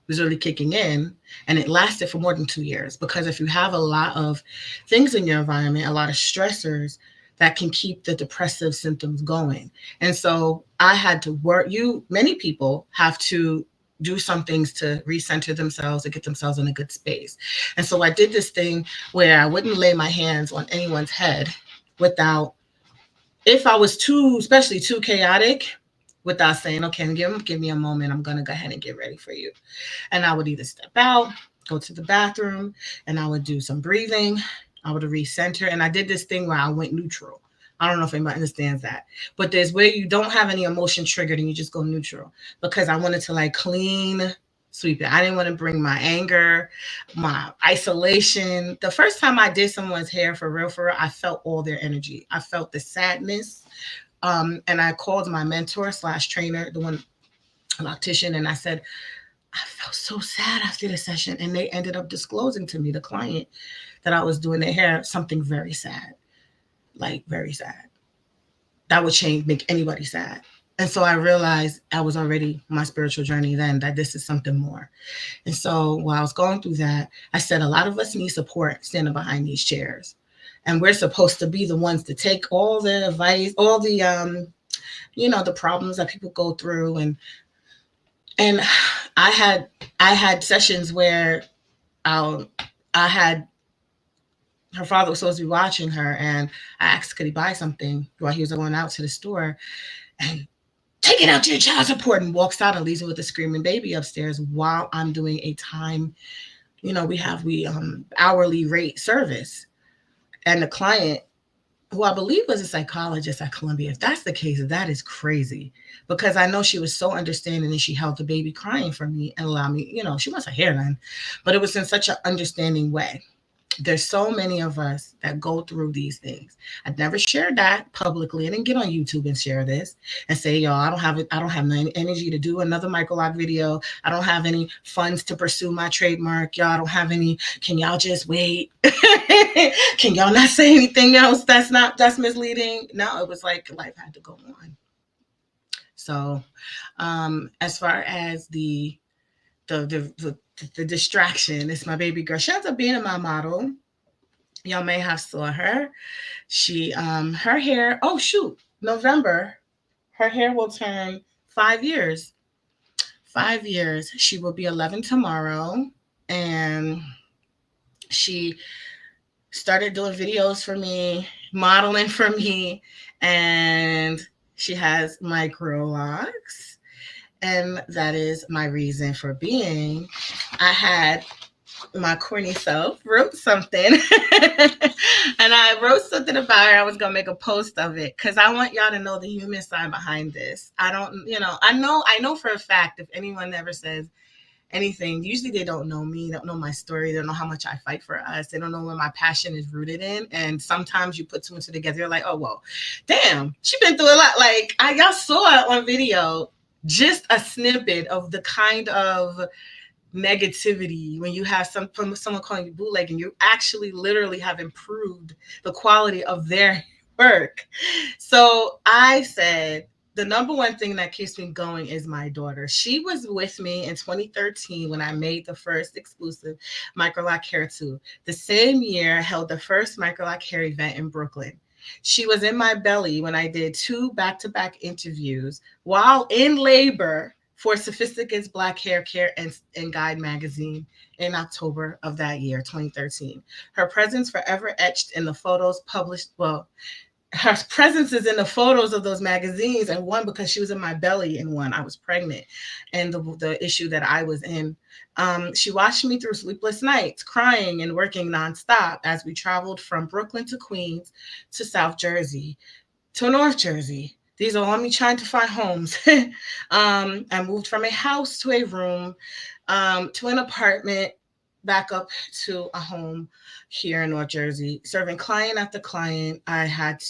was really kicking in, and it lasted for more than 2 years. Because if you have a lot of things in your environment, a lot of stressors, that can keep the depressive symptoms going. And so I had to work. Many people have to do some things to recenter themselves and get themselves in a good space. And so I did this thing where I wouldn't lay my hands on anyone's head without, if I was too, especially too chaotic, without saying, okay, give me a moment. I'm going to go ahead and get ready for you. And I would either step out, go to the bathroom, and I would do some breathing. I would recenter. And I did this thing where I went neutral. I don't know if anybody understands that. But there's where you don't have any emotion triggered and you just go neutral because I wanted to like clean sweep it. I didn't want to bring my anger, my isolation. The first time I did someone's hair for real, I felt all their energy. I felt the sadness. And I called my mentor slash trainer, the one loctician, and I said, I felt so sad after the session. And they ended up disclosing to me, the client, that I was doing their hair, something very sad, like very sad. That would make anybody sad. And so I realized I was already my spiritual journey then, that this is something more. And so while I was going through that, I said, a lot of us need support standing behind these chairs. And we're supposed to be the ones to take all the advice, all the, the problems that people go through. And I had, I had sessions where I, I had, her father was supposed to be watching her, and I asked, could he buy something while he was going out to the store? And take it out to your child support, and walks out and leaves her with a screaming baby upstairs while I'm doing a time, we hourly rate service. And the client, who I believe was a psychologist at Columbia, if that's the case, that is crazy. Because I know she was so understanding and she held the baby crying for me and allowed me, she wants her hair done, but it was in such an understanding way. There's so many of us that go through these things. I've never shared that publicly. I didn't get on YouTube and share this and say, yo, I don't have no energy to do another Microloc video. I don't have any funds to pursue my trademark. Y'all, I don't have any. Can y'all just wait? Can y'all not say anything else that's misleading? No, it was like life had to go on. So as far as the distraction, it's my baby girl. She ends up being my model. Y'all may have saw her. She her hair, oh shoot, November, her hair will turn 5 years. 5 years. She will be 11 tomorrow. And she started doing videos for me, modeling for me, and she has Microlocs. And that is my reason for being. I had my corny self wrote something and I wrote something about her. I was gonna make a post of it because I want y'all to know the human side behind this. I don't, I know for a fact if anyone ever says anything, usually they don't know me, don't know my story, they don't know how much I fight for us, they don't know where my passion is rooted in. And sometimes you put two and two together, you're like, oh well, damn, she been through a lot. Like y'all saw it on video, just a snippet of the kind of negativity when you have someone calling you bootleg and you actually literally have improved the quality of their work. So I said the number one thing that keeps me going is my daughter. She was with me in 2013 when I made the first exclusive Microloc hair tube. The same year I held the first Microloc hair event in Brooklyn. She was in my belly when I did 2 back-to-back interviews while in labor for Sophisticate's Black Hair Care and Guide magazine in October of that year, 2013. Her presence forever etched in the photos published, well, her presence is in the photos of those magazines, and one because she was in my belly, and one I was pregnant, and the issue that I was in. She watched me through sleepless nights, crying and working nonstop as we traveled from Brooklyn to Queens to South Jersey to North Jersey. These are all me trying to find homes. I moved from a house to a room, to an apartment, back up to a home here in North Jersey, serving client after client. I had,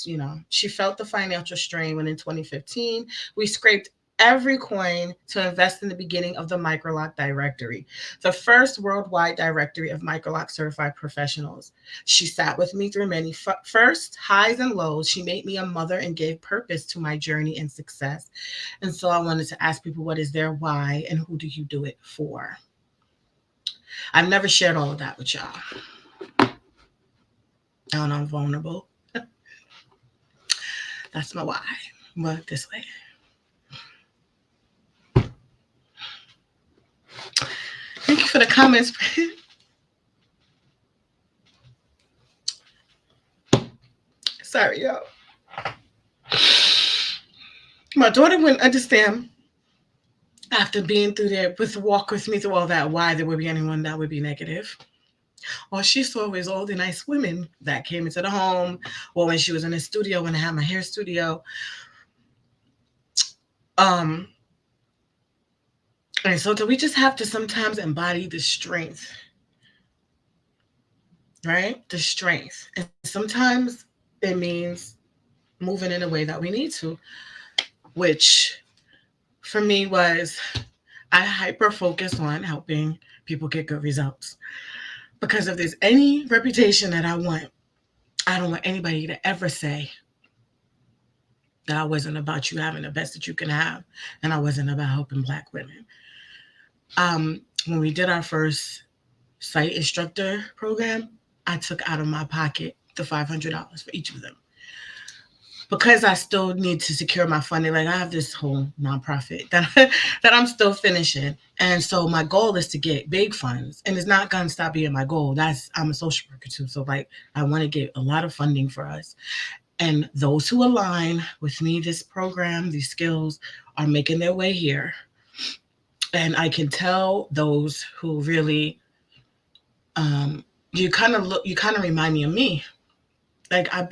she felt the financial strain when in 2015, we scraped every coin to invest in the beginning of the Microloc directory, the first worldwide directory of Microloc certified professionals. She sat with me through many first highs and lows. She made me a mother and gave purpose to my journey and success. And so I wanted to ask people, what is their why and who do you do it for? I've never shared all of that with y'all. And I'm vulnerable. That's my why. But this way. Thank you for the comments. Sorry, y'all. My daughter wouldn't understand after being through there, walk with me through all that, why there would be anyone that would be negative. All she saw was all the nice women that came into the home, or when she was in the studio, when I had my hair studio. Um, and so do we just have to sometimes embody the strength, right? The strength. And sometimes it means moving in a way that we need to, which for me was I hyper focus on helping people get good results. Because if there's any reputation that I want, I don't want anybody to ever say that I wasn't about you having the best that you can have, and I wasn't about helping Black women. When we did our first site instructor program, I took out of my pocket the $500 for each of them because I still need to secure my funding. Like I have this whole nonprofit that that I'm still finishing, and so my goal is to get big funds, and it's not gonna stop being my goal. That's I'm a social worker too, so like I want to get a lot of funding for us. And those who align with me, this program, these skills are making their way here. And I can tell those who really, you kind of remind me of me. Like I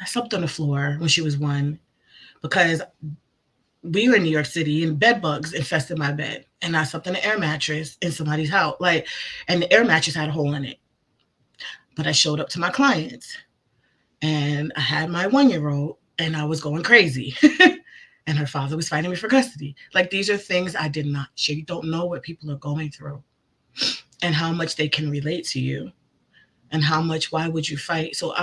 slept on the floor when she was one because we were in New York City and bed bugs infested my bed. And I slept on an air mattress in somebody's house. Like, and the air mattress had a hole in it. But I showed up to my clients and I had my 1 year old and I was going crazy. And her father was fighting me for custody. Like these are things I did not share. You don't know what people are going through and how much they can relate to you and how much, why would you fight? So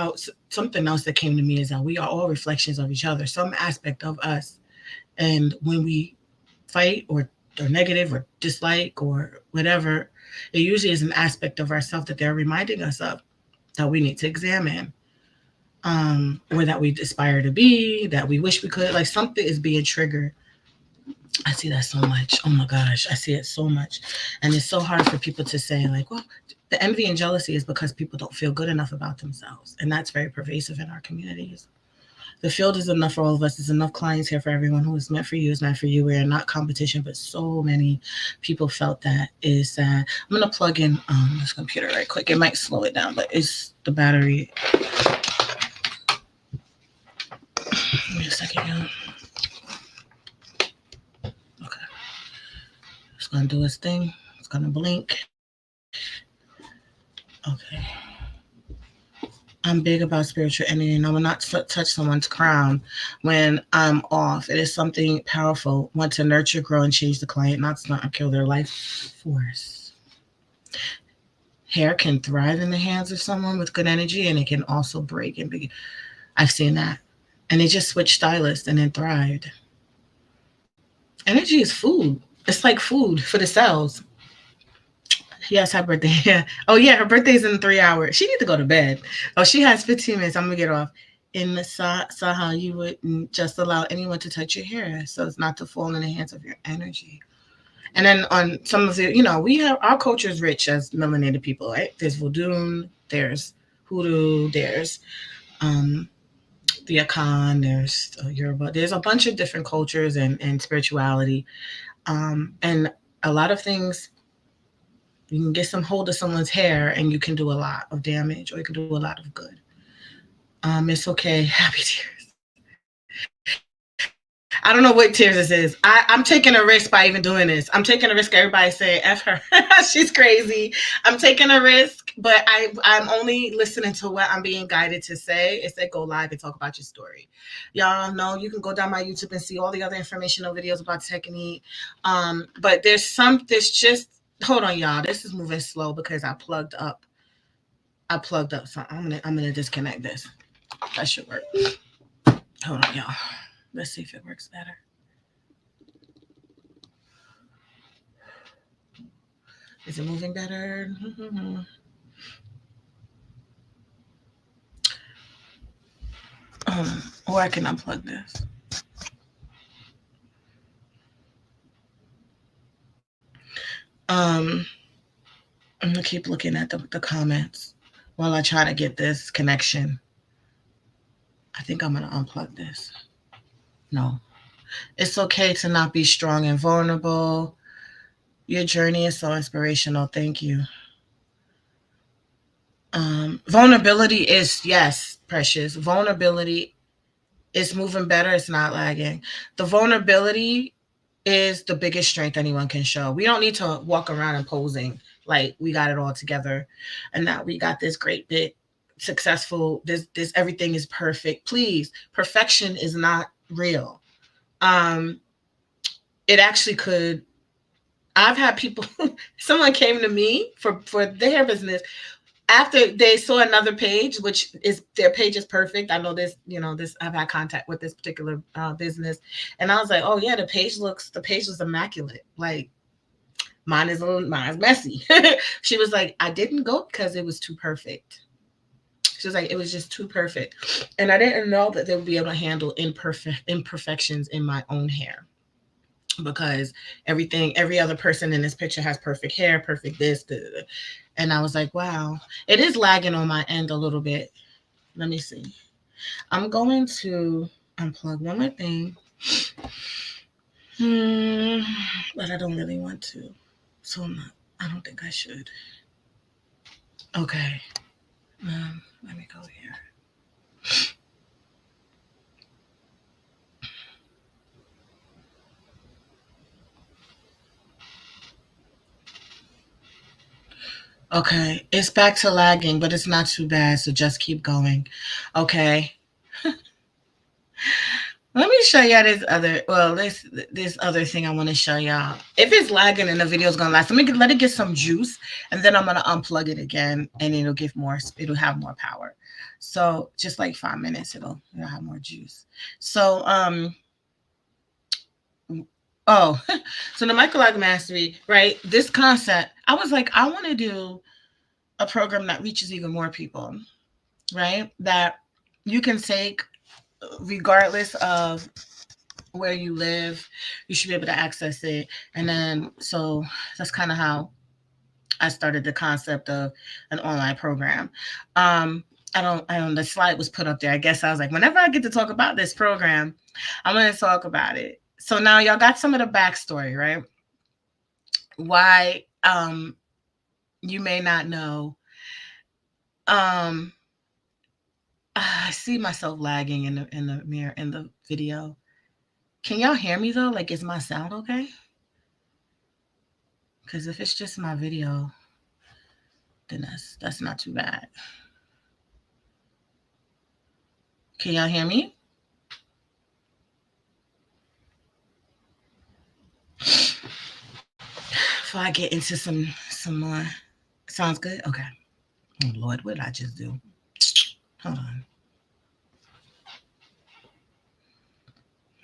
something else that came to me is that we are all reflections of each other, some aspect of us. And when we fight or negative or dislike or whatever, it usually is an aspect of ourselves that they're reminding us of that we need to examine, or that we aspire to be, that we wish we could. Like something is being triggered. I see that so much. Oh my gosh, I see it so much. And it's so hard for people to say, like, well, the envy and jealousy is because people don't feel good enough about themselves. And that's very pervasive in our communities. The field is enough for all of us. There's enough clients here for everyone. Who is meant for you is meant for you. We're not competition, but so many people felt that is sad. I'm gonna plug in this computer right quick. It might slow it down, but it's the battery. Give me a second, y'all. Okay, it's gonna do its thing. It's gonna blink. Okay. I'm big about spiritual energy, and I will not touch someone's crown when I'm off. It is something powerful. Want to nurture, grow, and change the client, not stunt or kill their life force. Hair can thrive in the hands of someone with good energy, and it can also break and be. I've seen that, and they just switched stylists and then thrived. Energy is food. It's like food for the cells. Yes, her birthday. Yeah. Oh yeah, her birthday's in 3 hours. She need to go to bed. Oh, she has 15 minutes. I'm gonna get off. In the Saha, you wouldn't just allow anyone to touch your hair, so it's not to fall in the hands of your energy. And then on some of the, we have our culture is rich as melanated people, right? There's voodoo, there's hoodoo, um, the Akan, there's Yoruba, there's a bunch of different cultures and spirituality. And a lot of things, you can get some hold of someone's hair and you can do a lot of damage or you can do a lot of good. It's okay. Happy tears. I don't know what tears this is. I'm taking a risk by even doing this. I'm taking a risk. Everybody say F her. She's crazy. I'm taking a risk, but I'm only listening to what I'm being guided to say. It said go live and talk about your story. Y'all know you can go down my YouTube and see all the other informational videos about technique. But there's just hold on, y'all. This is moving slow because I plugged up. So I'm gonna disconnect this. That should work. Hold on, y'all. Let's see if it works better. Is it moving better? Or I can unplug this. Um, I'm gonna keep looking at the comments while I try to get this connection. I think I'm gonna unplug this. No, it's okay to not be strong and vulnerable. Your journey is so inspirational. Thank you. Vulnerability is, yes, precious. Vulnerability is moving better. It's not lagging. The vulnerability is the biggest strength anyone can show. We don't need to walk around and posing like we got it all together and that we got this great big successful this everything is perfect. Please, perfection is not real. Um it actually could. I've had people someone came to me for their business after they saw another page, which is their page is perfect. I know this, this I've had contact with this particular business, and I was like, oh yeah, the page was immaculate. Like mine's messy. She was like, I didn't go because it was too perfect. She was like, it was just too perfect, and I didn't know that they would be able to handle imperfections in my own hair because every other person in this picture has perfect hair, perfect this, and I was like, wow, it is lagging on my end a little bit. Let me see. I'm going to unplug one more thing, but I don't really want to, so I don't think I should. Okay, let me go here. Okay, it's back to lagging, but it's not too bad, so just keep going. Okay. Let me show y'all this other thing I want to show y'all. If it's lagging and the video's gonna last, let it get some juice, and then I'm gonna unplug it again, and it'll have more power. So just like 5 minutes, it'll have more juice. So oh, so the Microloc Mastery, right? This concept, I was like, I want to do a program that reaches even more people, right? That you can take regardless of where you live, you should be able to access it. And then, so that's kind of how I started the concept of an online program. I don't, the slide was put up there. I guess I was like, whenever I get to talk about this program, I'm going to talk about it. So now y'all got some of the backstory, right? Why, you may not know. I see myself lagging in the mirror in the video. Can y'all hear me though? Like, is my sound okay? Because if it's just my video, then that's not too bad. Can y'all hear me? Before I get into some more. Sounds good? Okay. Oh Lord, what did I just do? Hold on.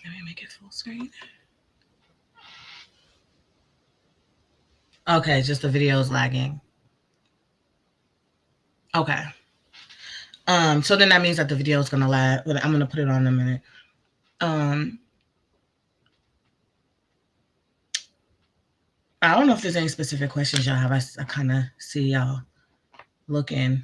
Let me make it full screen. Okay, just the video is lagging. Okay. So then that means that the video is gonna lag. But I'm gonna put it on in a minute. I don't know if there's any specific questions y'all have. I kind of see y'all looking.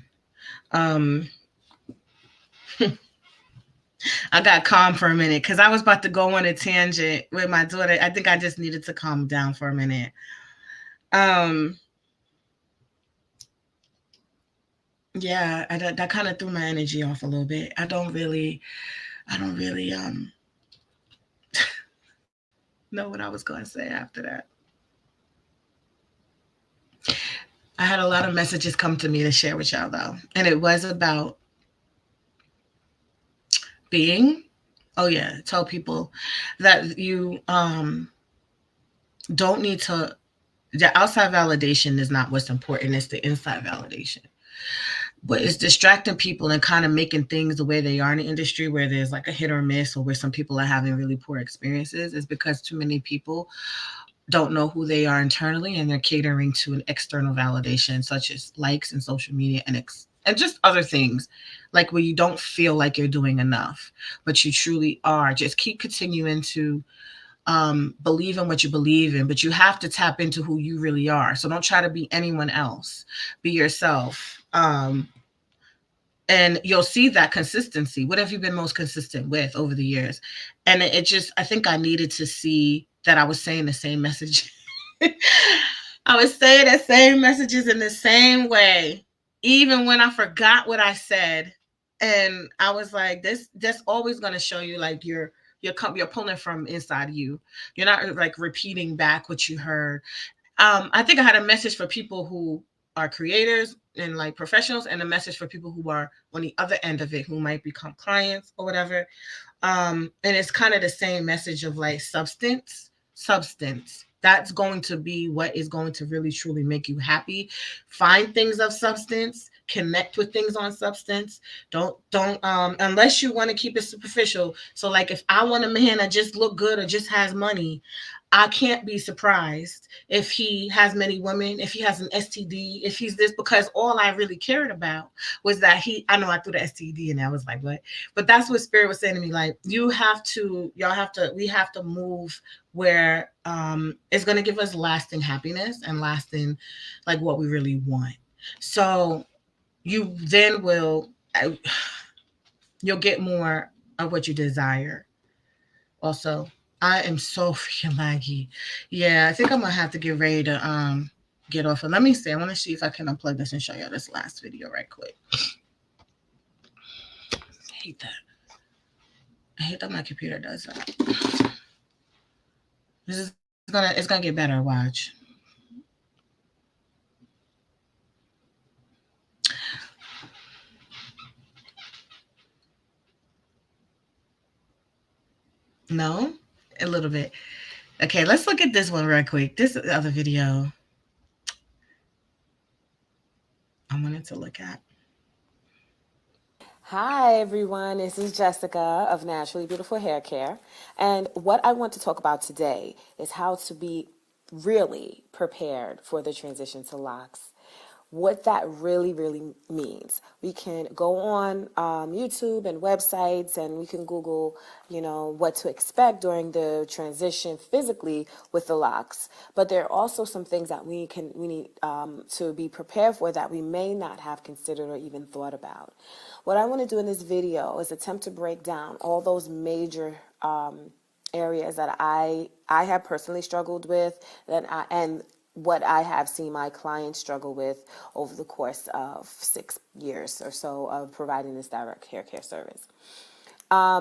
I got calm for a minute because I was about to go on a tangent with my daughter. I think I just needed to calm down for a minute. Um, yeah, that kind of threw my energy off a little bit. I don't really know what I was going to say after that. I had a lot of messages come to me to share with y'all though, and it was about being. Oh yeah, tell people that you don't need to. The outside validation is not what's important. It's the inside validation. But it's distracting people and kind of making things the way they are in the industry where there's like a hit or miss or where some people are having really poor experiences is because too many people don't know who they are internally and they're catering to an external validation such as likes and social media and just other things like where you don't feel like you're doing enough but you truly are. Just keep continuing to believe in what you believe in, but you have to tap into who you really are. So don't try to be anyone else. Be yourself. And you'll see that consistency. What have you been most consistent with over the years? And it just, I think I needed to see that I was saying the same message. I was saying the same messages in the same way, even when I forgot what I said. And I was like, this that's always gonna show you like you're pulling from inside you. You're not like repeating back what you heard. I think I had a message for people who are creators and like professionals, and a message for people who are on the other end of it, who might become clients or whatever. And it's kind of the same message of like substance. That's going to be what is going to really truly make you happy. Find things of substance, connect with things on substance. Don't unless you want to keep it superficial. So like if I want a man that just look good or just has money, I can't be surprised if he has many women, if he has an STD, if he's this, because all I really cared about was that I know I threw the STD and I was like, what? But that's what Spirit was saying to me. Like, we have to move where it's going to give us lasting happiness and lasting, like, what we really want. So you then you'll get more of what you desire. Also, I am so freaking laggy. Yeah, I think I'm gonna have to get ready to get off. And let me see. I want to see if I can unplug this and show you this last video right quick. I hate that. I hate that my computer does that. This is it's gonna get better. Watch. No, a little bit. Okay, let's look at this one real quick. This other video I wanted to look at. Hi, everyone. This is Jessica of Naturally Beautiful Hair Care. And what I want to talk about today is how to be really prepared for the transition to locks. What that really means. We can go on YouTube and websites and we can Google, what to expect during the transition physically with the locks. But there are also some things that we need to be prepared for that we may not have considered or even thought about. What I want to do in this video is attempt to break down all those major areas that I have personally struggled with and what I have seen my clients struggle with over the course of 6 years or so of providing this direct hair care service. I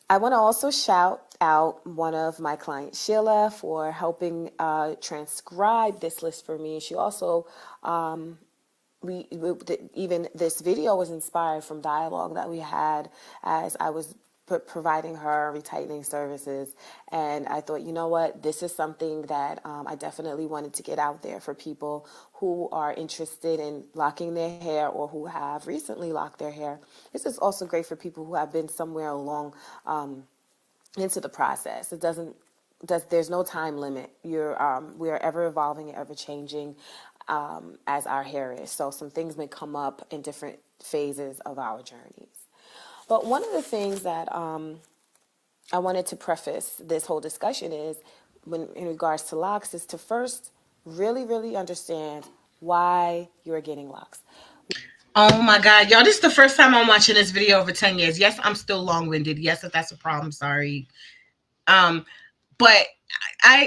want to also shout out one of my clients, Sheila, for helping transcribe this list for me. She also even this video was inspired from dialogue that we had as I was providing her retightening services. And I thought, you know what, this is something that I definitely wanted to get out there for people who are interested in locking their hair or who have recently locked their hair. This is also great for people who have been somewhere along into the process. There's no time limit. We are ever evolving and ever changing as our hair is. So some things may come up in different phases of our journeys. But one of the things that I wanted to preface this whole discussion is, in regards to locks, is to first really understand why you're getting locks. Oh my God, y'all! This is the first time I'm watching this video over 10 years. Yes, I'm still long-winded. Yes, if that's a problem, sorry. Um, but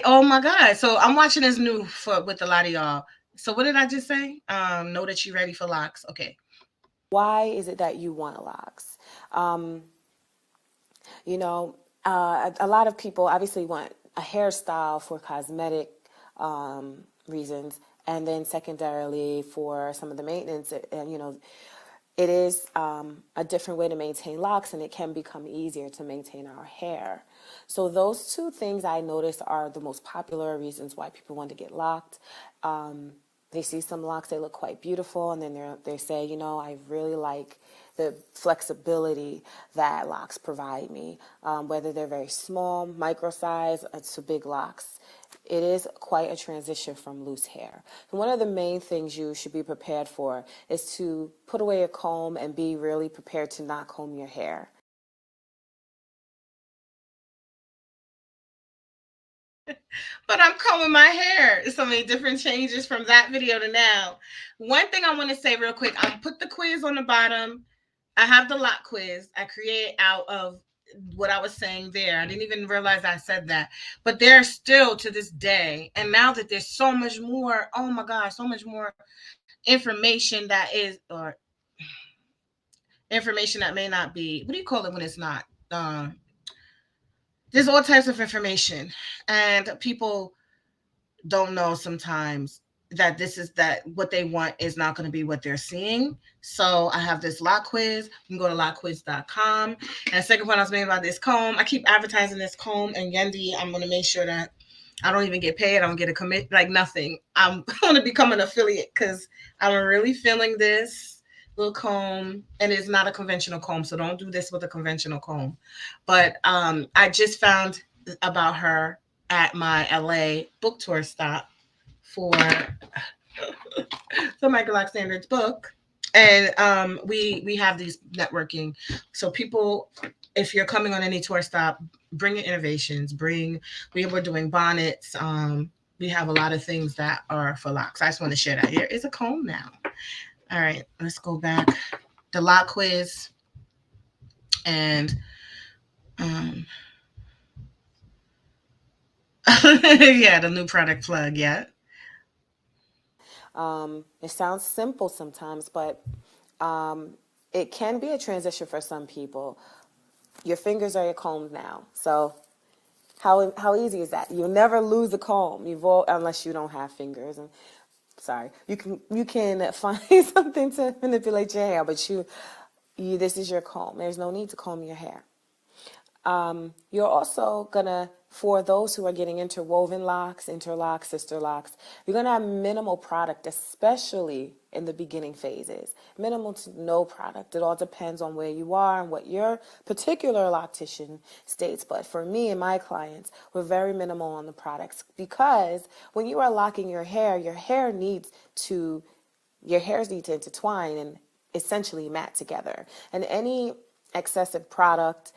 oh my God, so I'm watching this new for with a lot of y'all. So what did I just say? Know that you're ready for locks. Okay. Why is it that you want locks? Um, you know, a lot of people obviously want a hairstyle for cosmetic reasons, and then secondarily for some of the maintenance. And it is a different way to maintain locks, and it can become easier to maintain our hair. So those two things I notice are the most popular reasons why people want to get locked. They see some locks, they look quite beautiful, and then they say, I really like the flexibility that locks provide me, whether they're very small, micro size, to big locks. It is quite a transition from loose hair. And one of the main things you should be prepared for is to put away a comb and be really prepared to not comb your hair. But I'm combing my hair. So many different changes from that video to now. One thing I want to say real quick, I'm put the quiz on the bottom. I have the lock quiz I created out of what I was saying there. I didn't even realize I said that. But there's still to this day, and now that there's so much more, oh my gosh, so much more information that is, or information that may not be, what do you call it when it's not? There's all types of information, and people don't know sometimes that this is that what they want is not going to be what they're seeing. So I have this lock quiz. You can go to lockquiz.com. And the second point I was making about this comb, I keep advertising this comb, and Yendi, I'm going to make sure that I don't even get paid. I don't get a commit, like nothing. I'm going to become an affiliate because I'm really feeling this little comb, and it's not a conventional comb. So don't do this with a conventional comb. But I just found about her at my LA book tour stop for the Microlocs Standards book. And we have these networking. So people, if you're coming on any tour stop, bring your innovations. We were doing bonnets. We have a lot of things that are for locks. I just want to share that. Here is a comb now. All right, let's go back. The lock quiz and um, yeah, the new product plug. Yeah. It sounds simple sometimes, but it can be a transition for some people. Your fingers are your combs now. So how easy is that? You'll never lose a comb. Unless you don't have fingers. And sorry, you can find something to manipulate your hair, but you this is your comb. There's no need to comb your hair. You're also gonna, for those who are getting interwoven locks, interlocks, sister locks, you're gonna have minimal product, especially in the beginning phases. Minimal to no product. It all depends on where you are and what your particular loctician states. But for me and my clients, we're very minimal on the products because when you are locking your hair, your hairs need to intertwine and essentially mat together. And any excessive product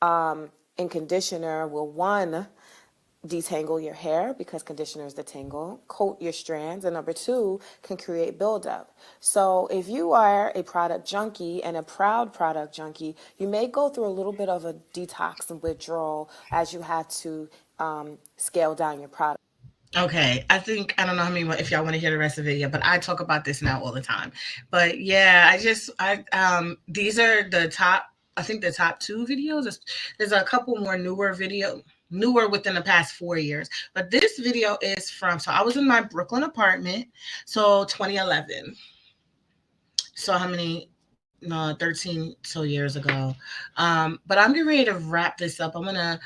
and conditioner will, one, detangle your hair because conditioners detangle, coat your strands, and number two, can create buildup. So if you are a product junkie and a proud product junkie, you may go through a little bit of a detox and withdrawal as you have to scale down your product. Okay, I think I don't know how many if y'all want to hear the rest of it yet, but I talk about this now all the time. But yeah, I these are the top. I think the top two videos. There's a couple more newer within the past 4 years. But this video is from, so I was in my Brooklyn apartment, so 2011. So how many? No, 13 so years ago. But I'm getting ready to wrap this up. I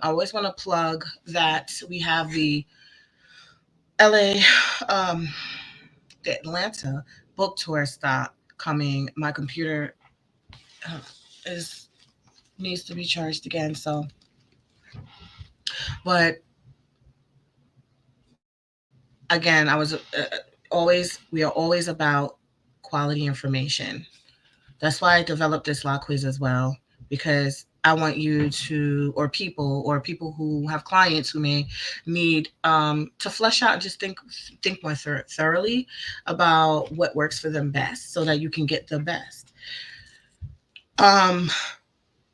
always want to plug that we have the LA, um, the Atlanta book tour stop coming. My computer uh, is needs to be charged again. So, but again, we are always about quality information. That's why I developed this law quiz as well, because I want you to, or people who have clients who may need to flesh out, just think more thoroughly about what works for them best, so that you can get the best. Um,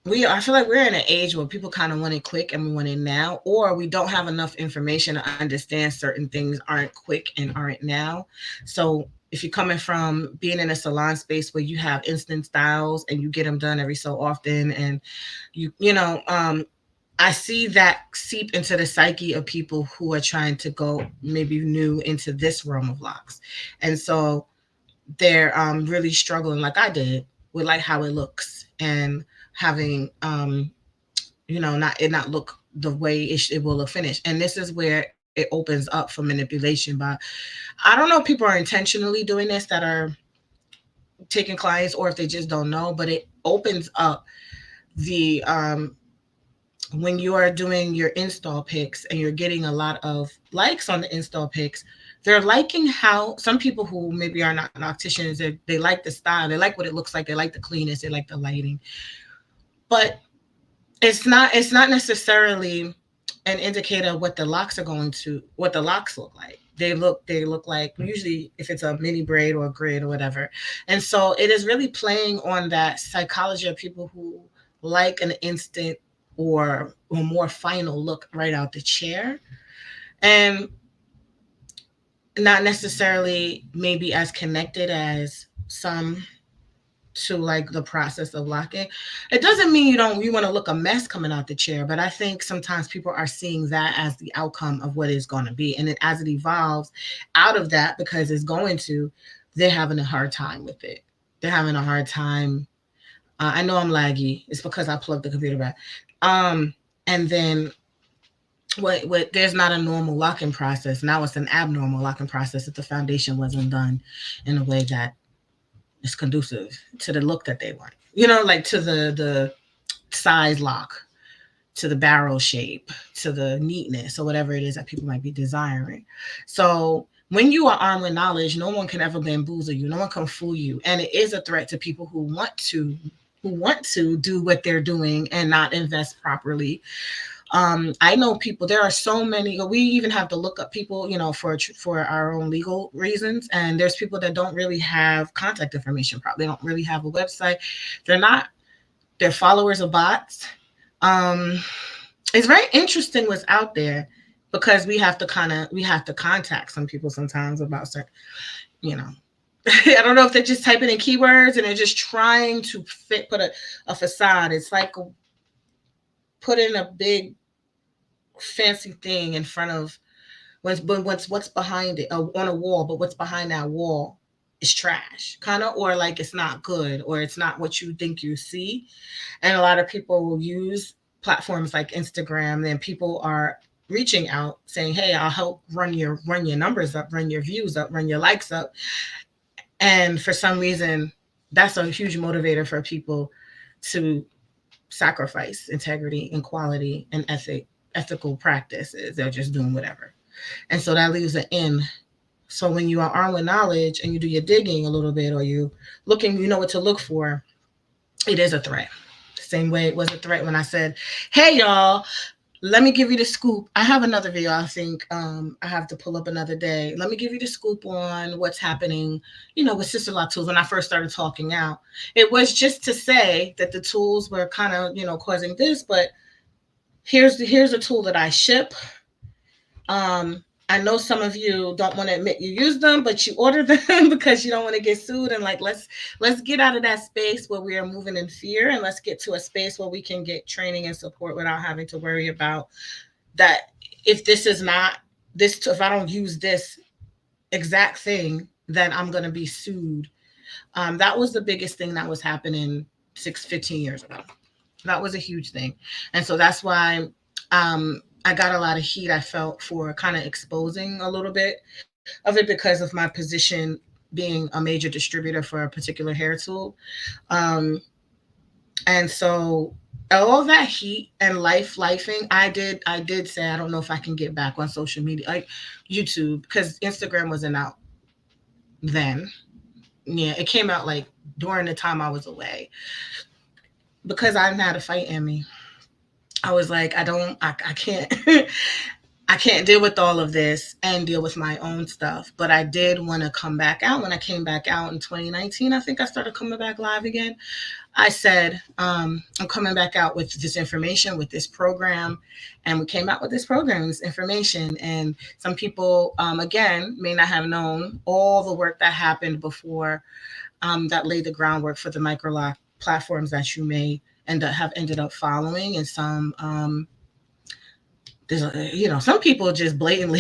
I feel like we're in an age where people kind of want it quick and we want it now, or we don't have enough information to understand certain things aren't quick and aren't now. So if you're coming from being in a salon space where you have instant styles and you get them done every so often, and I see that seep into the psyche of people who are trying to go maybe new into this realm of locks. And so they're really struggling, like I did, with like how it looks, and having not look the way it will look finished. And this is where it opens up for manipulation. But I don't know if people are intentionally doing this, that are taking clients, or if they just don't know, but it opens up the when you are doing your install pics and you're getting a lot of likes on the install pics. They're liking how some people who maybe are not opticians, they like the style, they like what it looks like, they like the cleanness, they like the lighting. But it's not necessarily an indicator of what the locks look like. They look like, usually, if it's a mini braid or a grid or whatever. And so it is really playing on that psychology of people who like an instant or a more final look right out the chair, and not necessarily maybe as connected as some to like the process of locking. It doesn't mean you want to look a mess coming out the chair, but I think sometimes people are seeing that as the outcome of what it's going to be, and then as it evolves out of that, because it's going to, they're having a hard time with it. They're having a hard time. I know I'm laggy. It's because I plugged the computer back. And then what there's not a normal locking process. Now it's an abnormal locking process if the foundation wasn't done in a way that is conducive to the look that they want. Like to the size lock, to the barrel shape, to the neatness, or whatever it is that people might be desiring. So when you are armed with knowledge, no one can ever bamboozle you. No one can fool you, and it is a threat to people who want to do what they're doing and not invest properly. I know people. There are so many. We even have to look up people, for our own legal reasons. And there's people that don't really have contact information. Probably don't really have a website. They're not. They're followers of bots. Um, it's very interesting what's out there, because we have to contact some people sometimes about certain, you know. I don't know if they're just typing in keywords and they're just trying to put a facade. It's like putting a big fancy thing in front of what's behind it, on a wall, but what's behind that wall is trash, kind of, or like it's not good, or it's not what you think you see. And a lot of people will use platforms like Instagram, and people are reaching out saying, "Hey, I'll help run your numbers up, run your views up, run your likes up." And for some reason, that's a huge motivator for people to sacrifice integrity and quality and ethical practices. They're just doing whatever. And so that leaves an in. So when you are armed with knowledge and you do your digging a little bit, or you know what to look for, it is a threat. Same way it was a threat when I said, "Hey y'all, let me give you the scoop." I have another video. I think I have to pull up another day. Let me give you the scoop on what's happening, with Sister Law tools. When I first started talking out, it was just to say that the tools were kind of, causing this, but here's a tool that I ship. I know some of you don't want to admit you use them, but you order them because you don't want to get sued. And like, let's get out of that space where we are moving in fear, and let's get to a space where we can get training and support without having to worry about that. If this is not this, if I don't use this exact thing, then I'm going to be sued. That was the biggest thing that was happening 15 years ago. That was a huge thing. And so that's why I got a lot of heat, I felt, for kind of exposing a little bit of it, because of my position being a major distributor for a particular hair tool. Um, and so all that heat and lifing, I did say I don't know if I can get back on social media, like YouTube, because Instagram wasn't out then. Yeah, it came out like during the time I was away. because I had a fight in me. I was like, I can't, I can't deal with all of this and deal with my own stuff. But I did want to come back out. When I came back out in 2019, I think I started coming back live again. I said, I'm coming back out with this information, with this program. And we came out with this program, this information. And some people, again, may not have known all the work that happened before, that laid the groundwork for the microlock platforms that you may have ended up following. And some, there's some people just blatantly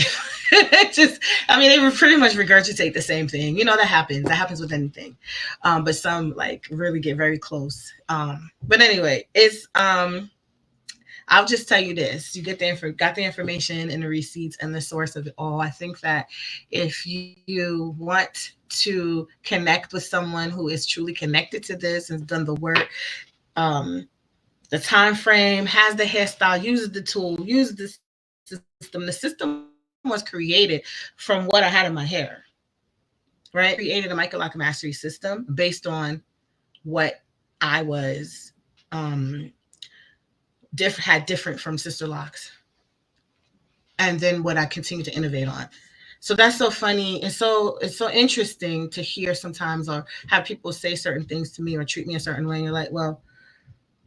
just, I mean, they would pretty much regurgitate the same thing. That happens with anything. But some like really get very close. But anyway, it's I'll just tell you this: you got the information and the receipts and the source of it all. I think that if you want to connect with someone who is truly connected to this and done the work, um, the time frame, has the hairstyle, uses the tool, uses the system. The system was created from what I had in my hair, right? Created a Microlock Mastery system based on what I was had different from Sister Locks, and then what I continue to innovate on. So that's so funny. It's so interesting to hear sometimes, or have people say certain things to me or treat me a certain way. And you're like, well,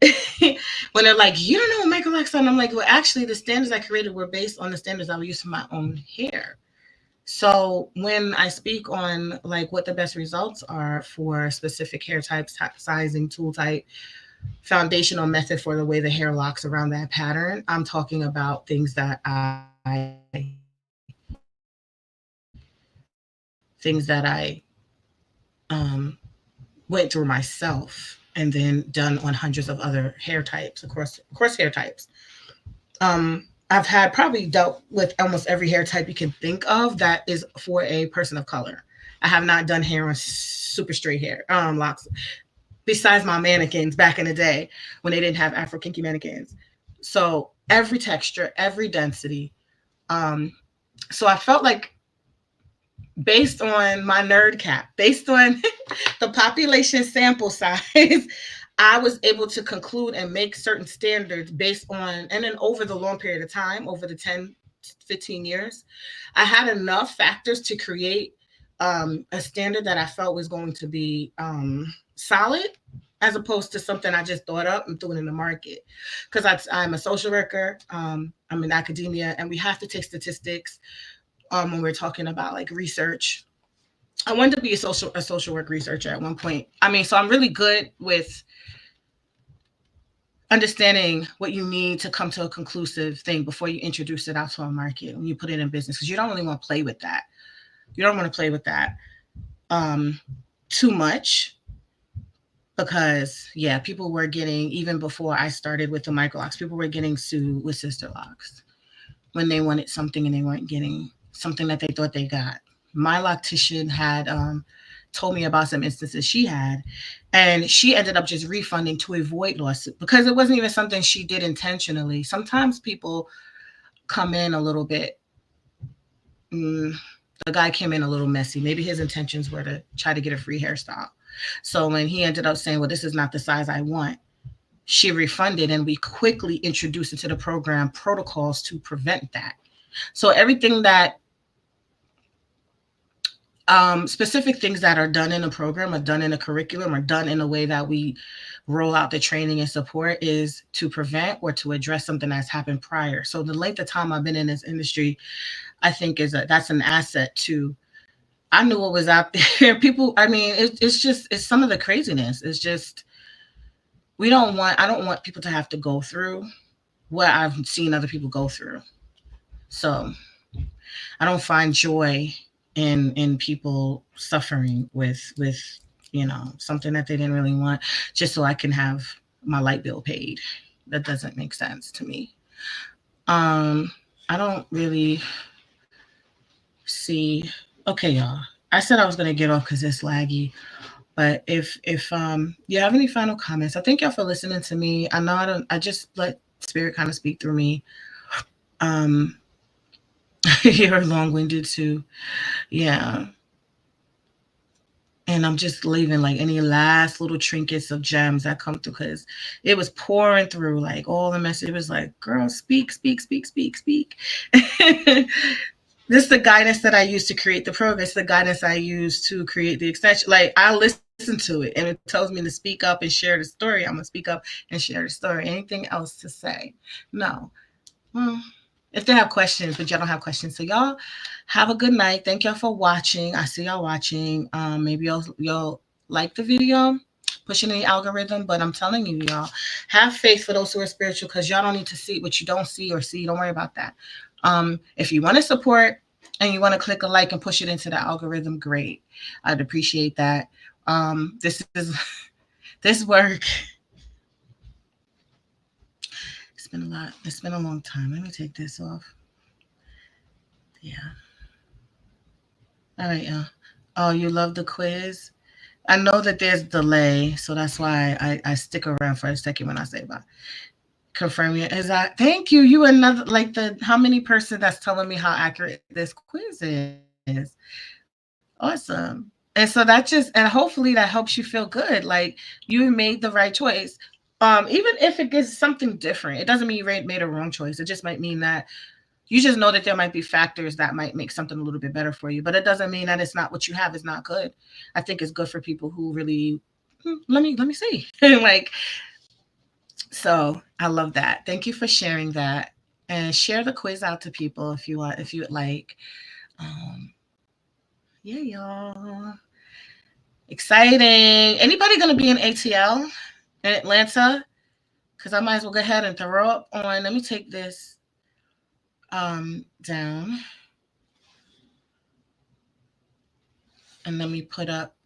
when they're like, you don't know what Michael Locks on, I'm like, well, actually, the standards I created were based on the standards I would use for my own hair. So when I speak on like what the best results are for specific hair types, sizing, tool type, foundational method for the way the hair locks around that pattern, I'm talking about things that went through myself and then done on hundreds of other hair types across hair types. I've had probably dealt with almost every hair type you can think of that is for a person of color. I have not done hair on super straight hair locks, besides my mannequins back in the day when they didn't have Afro kinky mannequins. So every texture, every density. Um, so I felt like, based on my nerd cap, based on the population sample size, I was able to conclude and make certain standards based on, and then over the long period of time, over the 10, 15 years, I had enough factors to create a standard that I felt was going to be solid, as opposed to something I just thought up and threw it in the market. Because I'm a social worker, I'm in academia, and we have to take statistics when we're talking about like research. I wanted to be a social work researcher at one point. I mean, so I'm really good with understanding what you need to come to a conclusive thing before you introduce it out to a market when you put it in business, because you don't really want to play with that. You don't want to play with that um, too much, because yeah, people were getting, even before I started with the microlocks, people were getting sued with sister locks when they wanted something and they weren't getting something that they thought they got. My loctician had told me about some instances she had, and she ended up just refunding to avoid lawsuit because it wasn't even something she did intentionally. Sometimes people come in a little bit. Mm, the guy came in a little messy. Maybe his intentions were to try to get a free hairstyle. So when he ended up saying, "Well, this is not the size I want," she refunded, and we quickly introduced into the program protocols to prevent that. So everything that specific things that are done in a program, are done in a curriculum, or done in a way that we roll out the training and support, is to prevent or to address something that's happened prior. So the length of time I've been in this industry, I think that's an asset to. I knew what was out there. People, I mean, it's some of the craziness. It's just, I don't want people to have to go through what I've seen other people go through. So I don't find joy in people suffering with something that they didn't really want, just so I can have my light bill paid. That doesn't make sense to me. Um, I don't really see. Okay, y'all. I said I was gonna get off because it's laggy. But if you have any final comments, I thank y'all for listening to me. I know I don't. I just let spirit kind of speak through me. Um, you're long winded too. Yeah. And I'm just leaving like any last little trinkets of gems that come through because it was pouring through like all the message. It was like, girl, speak, speak, speak, speak, speak. This is the guidance that I use to create the program. It's the guidance I use to create the extension. Like I listen to it and it tells me to speak up and share the story. I'm gonna speak up and share the story. Anything else to say? No. Hmm. If they have questions, but y'all don't have questions. So y'all have a good night. Thank y'all for watching. I see y'all watching. Maybe y'all like the video, pushing the algorithm. But I'm telling you, y'all, have faith for those who are spiritual because y'all don't need to see what you don't see or see. Don't worry about that. If you want to support and you want to click a like and push it into the algorithm, great. I'd appreciate that. This is this work. It's been a lot. It's been a long time. Let me take this off. Yeah. All right, yeah. Oh, you love the quiz? I know that there's delay, so that's why I stick around for a second when I say bye. Confirm your is that thank you. You another like the how many person that's telling me how accurate this quiz is. Awesome. And so that just and hopefully that helps you feel good. Like you made the right choice. Even if it gives something different, it doesn't mean you made a wrong choice. It just might mean that you just know that there might be factors that might make something a little bit better for you, but it doesn't mean that it's not what you have is not good. I think it's good for people who really let me see. Like so I love that. Thank you for sharing that. And share the quiz out to people if you want, if you would like. Um, yeah, y'all. Exciting. Anybody gonna be in ATL in Atlanta? Because I might as well go ahead and throw up on. Let me take this down and let me put up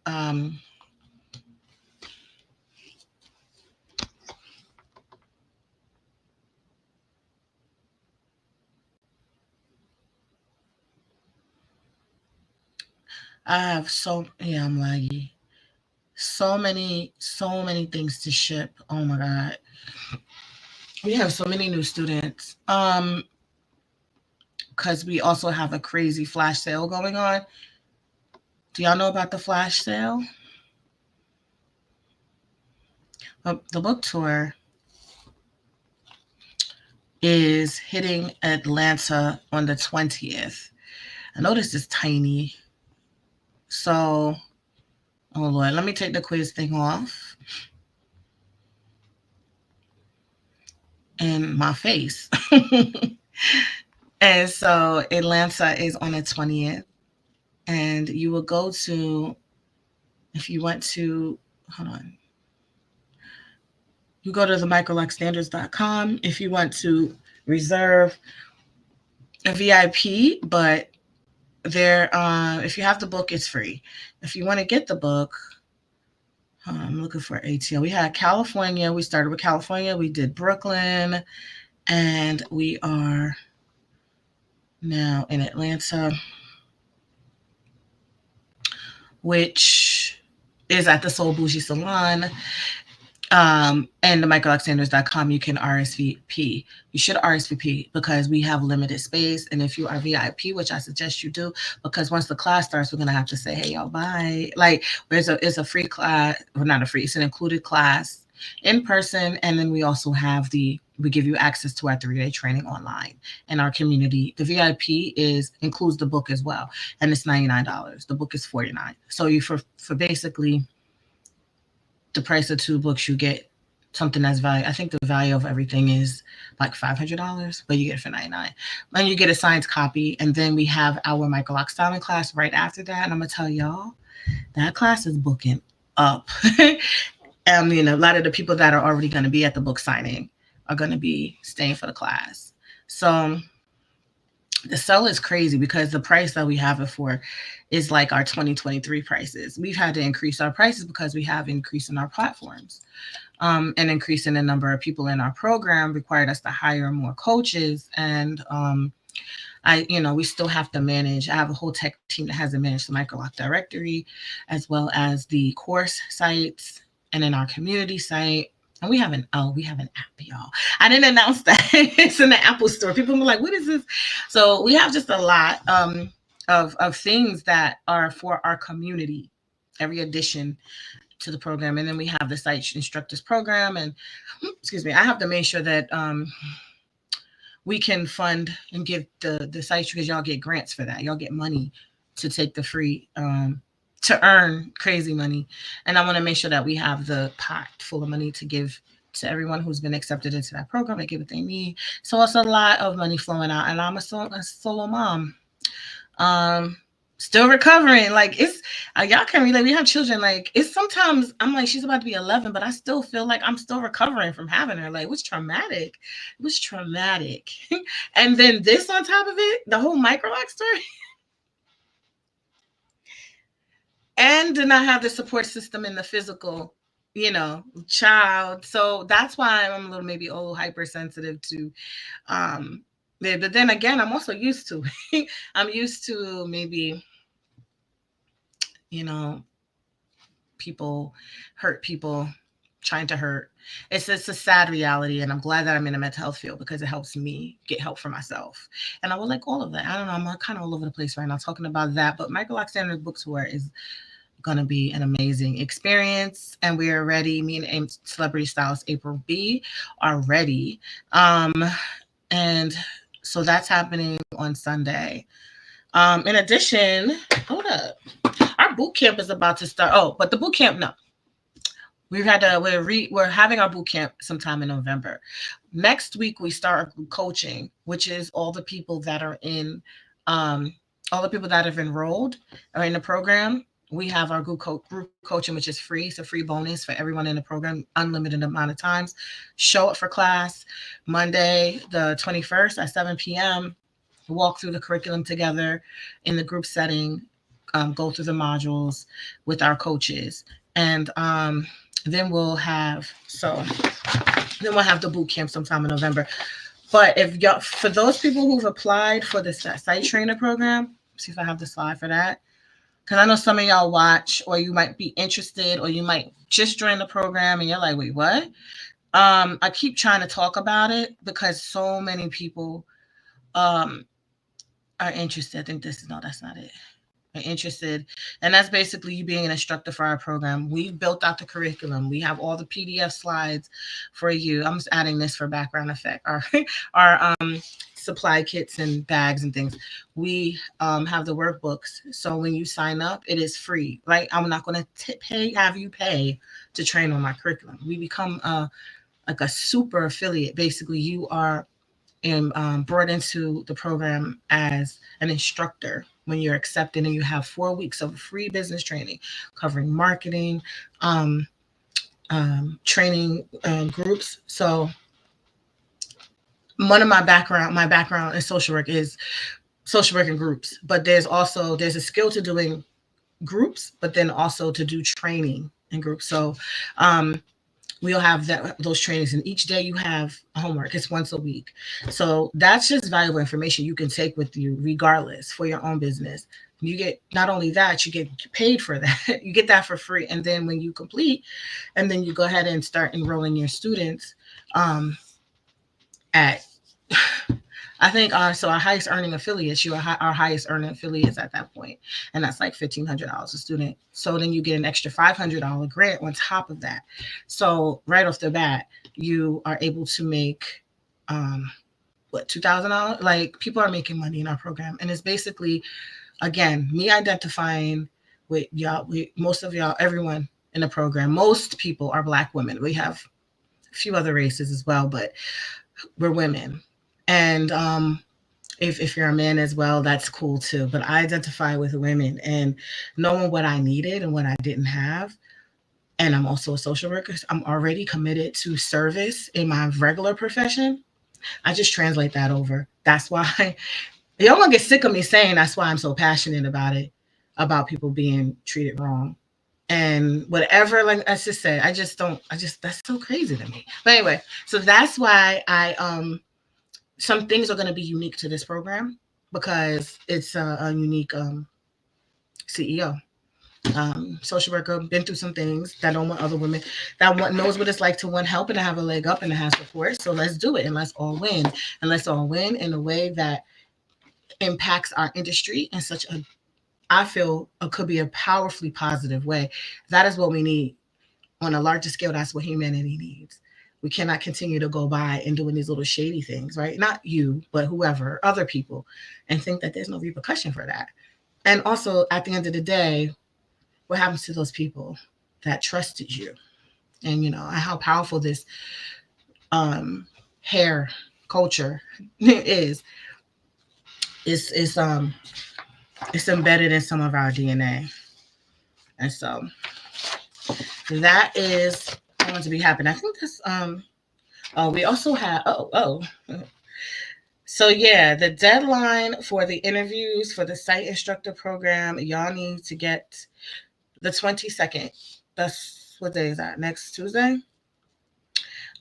I have so yeah, I'm laggy. So many things to ship. Oh my god. We have so many new students. Because we also have a crazy flash sale going on. Do y'all know about the flash sale? The book tour is hitting Atlanta on the 20th. I know this is tiny. So, oh Lord, let me take the quiz thing off. And my face. And so Atlanta is on the 20th. And you will go to, if you went to, hold on, you go to the microlocsstandards.com if you want to reserve a VIP, but there, if you have the book, it's free. If you want to get the book, I'm looking for ATL. We had California. We started with California. We did Brooklyn, and we are now in Atlanta, which is at the Soul Bougie Salon. And the microlocsstandards.com, you can RSVP. You should RSVP because we have limited space. And if you are VIP, which I suggest you do, because once the class starts, we're gonna have to say, hey y'all, bye. Like it's a free class, well not a free, it's an included class in person. And then we also have we give you access to our 3-day training online and our community. The VIP includes the book as well. And it's $99. The book is $49. So you for basically the price of 2 books, you get something that's value. I think the value of everything is like $500, but you get it for $99. And you get a signed copy. And then we have our Microlocs styling class right after that. And I'm gonna tell y'all, that class is booking up. I mean, a lot of the people that are already gonna be at the book signing are gonna be staying for the class. So the sell is crazy because the price that we have it for is like our 2023 prices. We've had to increase our prices because we have increase in our platforms. And increasing the number of people in our program required us to hire more coaches. And we still have to manage. I have a whole tech team that has to manage the Microloc directory, as well as the course sites, and then our community site. And we have an app, y'all. I didn't announce that. It's in the Apple Store. People are like, what is this? So we have just a lot of things that are for our community. every addition to the program. And then we have the site instructors program, and excuse me, I have to make sure that we can fund and give the sites, because y'all get grants for that. Y'all get money to take the free to earn crazy money, and I want to make sure that we have the pot full of money to give to everyone who's been accepted into that program and get what they need. So it's a lot of money flowing out, and I'm a solo mom. Um, Still recovering. Like it's y'all can relate. We have children. Like it's sometimes I'm like she's about to be 11, but I still feel like I'm still recovering from having her. Like it was traumatic. It was traumatic. And then this on top of it, the whole Microloc story, and did not have the support system in the physical, child. So that's why I'm a little maybe a little hypersensitive to um but then again, I'm also used to I'm used to maybe, you know, people hurt people trying to hurt. It's a sad reality, and I'm glad that I'm in the mental health field because it helps me get help for myself. And I would like all of that. I don't know, I'm kind of all over the place right now talking about that, but Microloc Standard Book Tour is going to be an amazing experience, and we are ready. Me and AIM Celebrity Stylist April B are ready. And so that's happening on Sunday. In addition, hold up, our boot camp is about to start. Oh, but the boot camp, no, we're having our boot camp sometime in November. Next week we start coaching, which is all the people that have enrolled are in the program. We have our group coaching, which is free. It's a free bonus for everyone in the program, unlimited amount of times. Show up for class Monday, the 21st at 7 p.m. Walk through the curriculum together in the group setting, go through the modules with our coaches, and then we'll have the boot camp sometime in November. But if y'all, for those people who've applied for the site trainer program, see if I have the slide for that. Because I know some of y'all watch, or you might be interested, or you might just join the program and you're like, wait, what? I keep trying to talk about it because so many people um, are interested. I think no, that's not it. Are interested, and that's basically you being an instructor for our program. We've built out the curriculum. We have all the PDF slides for you. I'm just adding this for background effect. Our supply kits and bags and things. We have the workbooks. So when you sign up, it is free, right? I'm not going to have you pay to train on my curriculum. We become like a super affiliate. Basically, you are brought into the program as an instructor when you're accepted, and you have 4 weeks of free business training covering marketing, um, training groups. So one of my background in social work is social work in groups, but there's a skill to doing groups, but then also to do training in groups. So we'll have those trainings, and each day you have homework. It's once a week, so that's just valuable information you can take with you regardless for your own business. You get, not only that, you get paid for that. You get that for free, and then when you complete, and then you go ahead and start enrolling your students at I think our highest earning affiliates, our highest earning affiliates at that point, and that's like $1,500 a student. So then you get an extra $500 grant on top of that. So right off the bat, you are able to make $2,000. Like, people are making money in our program, and it's basically, again, me identifying with y'all. Most of y'all, everyone in the program, most people are Black women. We have a few other races as well, but we're women. And if you're a man as well, that's cool too. But I identify with women, and knowing what I needed and what I didn't have. And I'm also a social worker. So I'm already committed to service in my regular profession. I just translate that over. That's why y'all gonna get sick of me saying that's why I'm so passionate about it, about people being treated wrong. And whatever, like I just said, that's so crazy to me. But anyway, so that's why some things are going to be unique to this program because it's a unique CEO, social worker, been through some things that don't want other women, knows what it's like to want help and to have a leg up and to have support. So let's do it, and let's all win, in a way that impacts our industry in such a I feel could be a powerfully positive way. That is what we need on a larger scale. That's what humanity needs. We cannot continue to go by and doing these little shady things, right? Not you, but whoever, other people, and think that there's no repercussion for that. And also, at the end of the day, what happens to those people that trusted you? And how powerful this um, hair culture is. It's it's embedded in some of our DNA, and so that is going to be happening. I think that's Oh, we also have so yeah, the deadline for the interviews for the site instructor program, y'all need to get the 22nd. That's what day is that? Next Tuesday?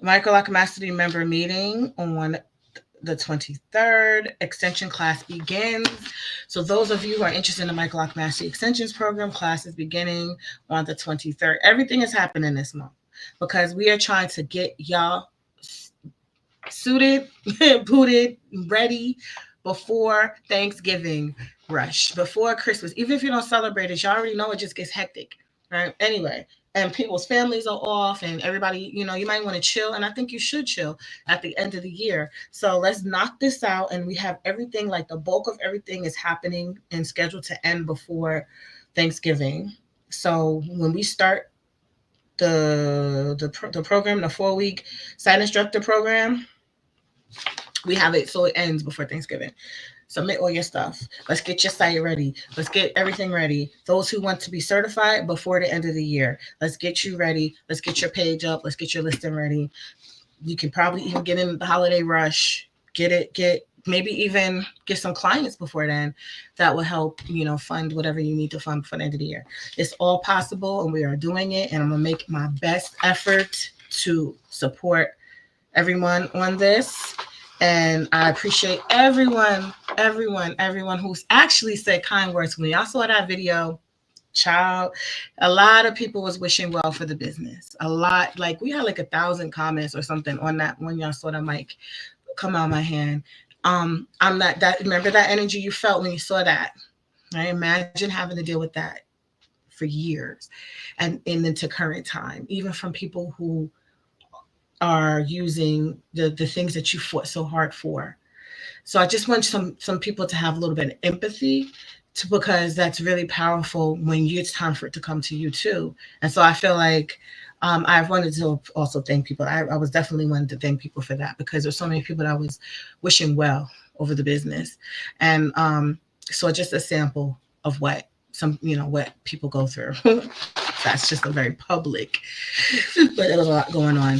Microloc Mastery member meeting on the 23rd. Extension class begins. So those of you who are interested in the Microloc Mastery Extensions program, class is beginning on the 23rd. Everything is happening this month because we are trying to get y'all suited, booted, ready before Thanksgiving rush, before Christmas. Even if you don't celebrate it, you already know it just gets hectic, right? Anyway, and people's families are off, and everybody, you might want to chill, and I think you should chill at the end of the year. So let's knock this out, and we have everything, like the bulk of everything is happening and scheduled to end before Thanksgiving. So when we start the program, the 4-week site instructor program, we have it so it ends before Thanksgiving. Submit all your stuff. Let's get your site ready. Let's get everything ready. Those who want to be certified before the end of the year, let's get you ready. Let's get your page up. Let's get your listing ready. You can probably even get in the holiday rush. Get maybe even get some clients before then that will help, fund whatever you need to fund before the end of the year. It's all possible and we are doing it. And I'm going to make my best effort to support everyone on this. And I appreciate everyone who's actually said kind words to me. I saw that video, child. A lot of people was wishing well for the business. A lot, like we had like 1,000 comments or something on that when y'all saw the mic come out of my hand. I'm not that. Remember that energy you felt when you saw that. Right? Imagine having to deal with that for years, and into current time, even from people who are using the things that you fought so hard for. So I just want some people to have a little bit of empathy because that's really powerful when it's time for it to come to you too. And so I feel like I wanted to also thank people. I was definitely wanted to thank people for that because there's so many people that I was wishing well over the business. And so just a sample of what what people go through. That's just a very public, but there was a lot going on.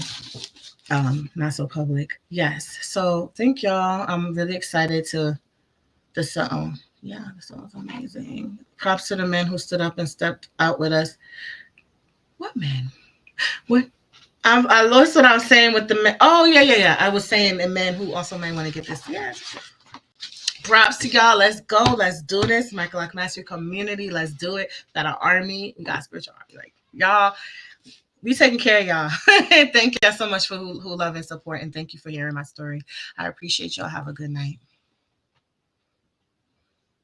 Not so public. Yes. So thank y'all. I'm really excited to the song. Yeah, the song's amazing. Props to the men who stood up and stepped out with us. What men? What? I lost what I was saying with the men. Oh yeah. I was saying the men who also may want to get this. Yes. Props to y'all. Let's go. Let's do this. Microloc Mastery community. Let's do it. We got our army. We got spiritual army. Like y'all, we taking care of y'all. Thank y'all so much for who love and support, and thank you for hearing my story. I appreciate y'all. Have a good night.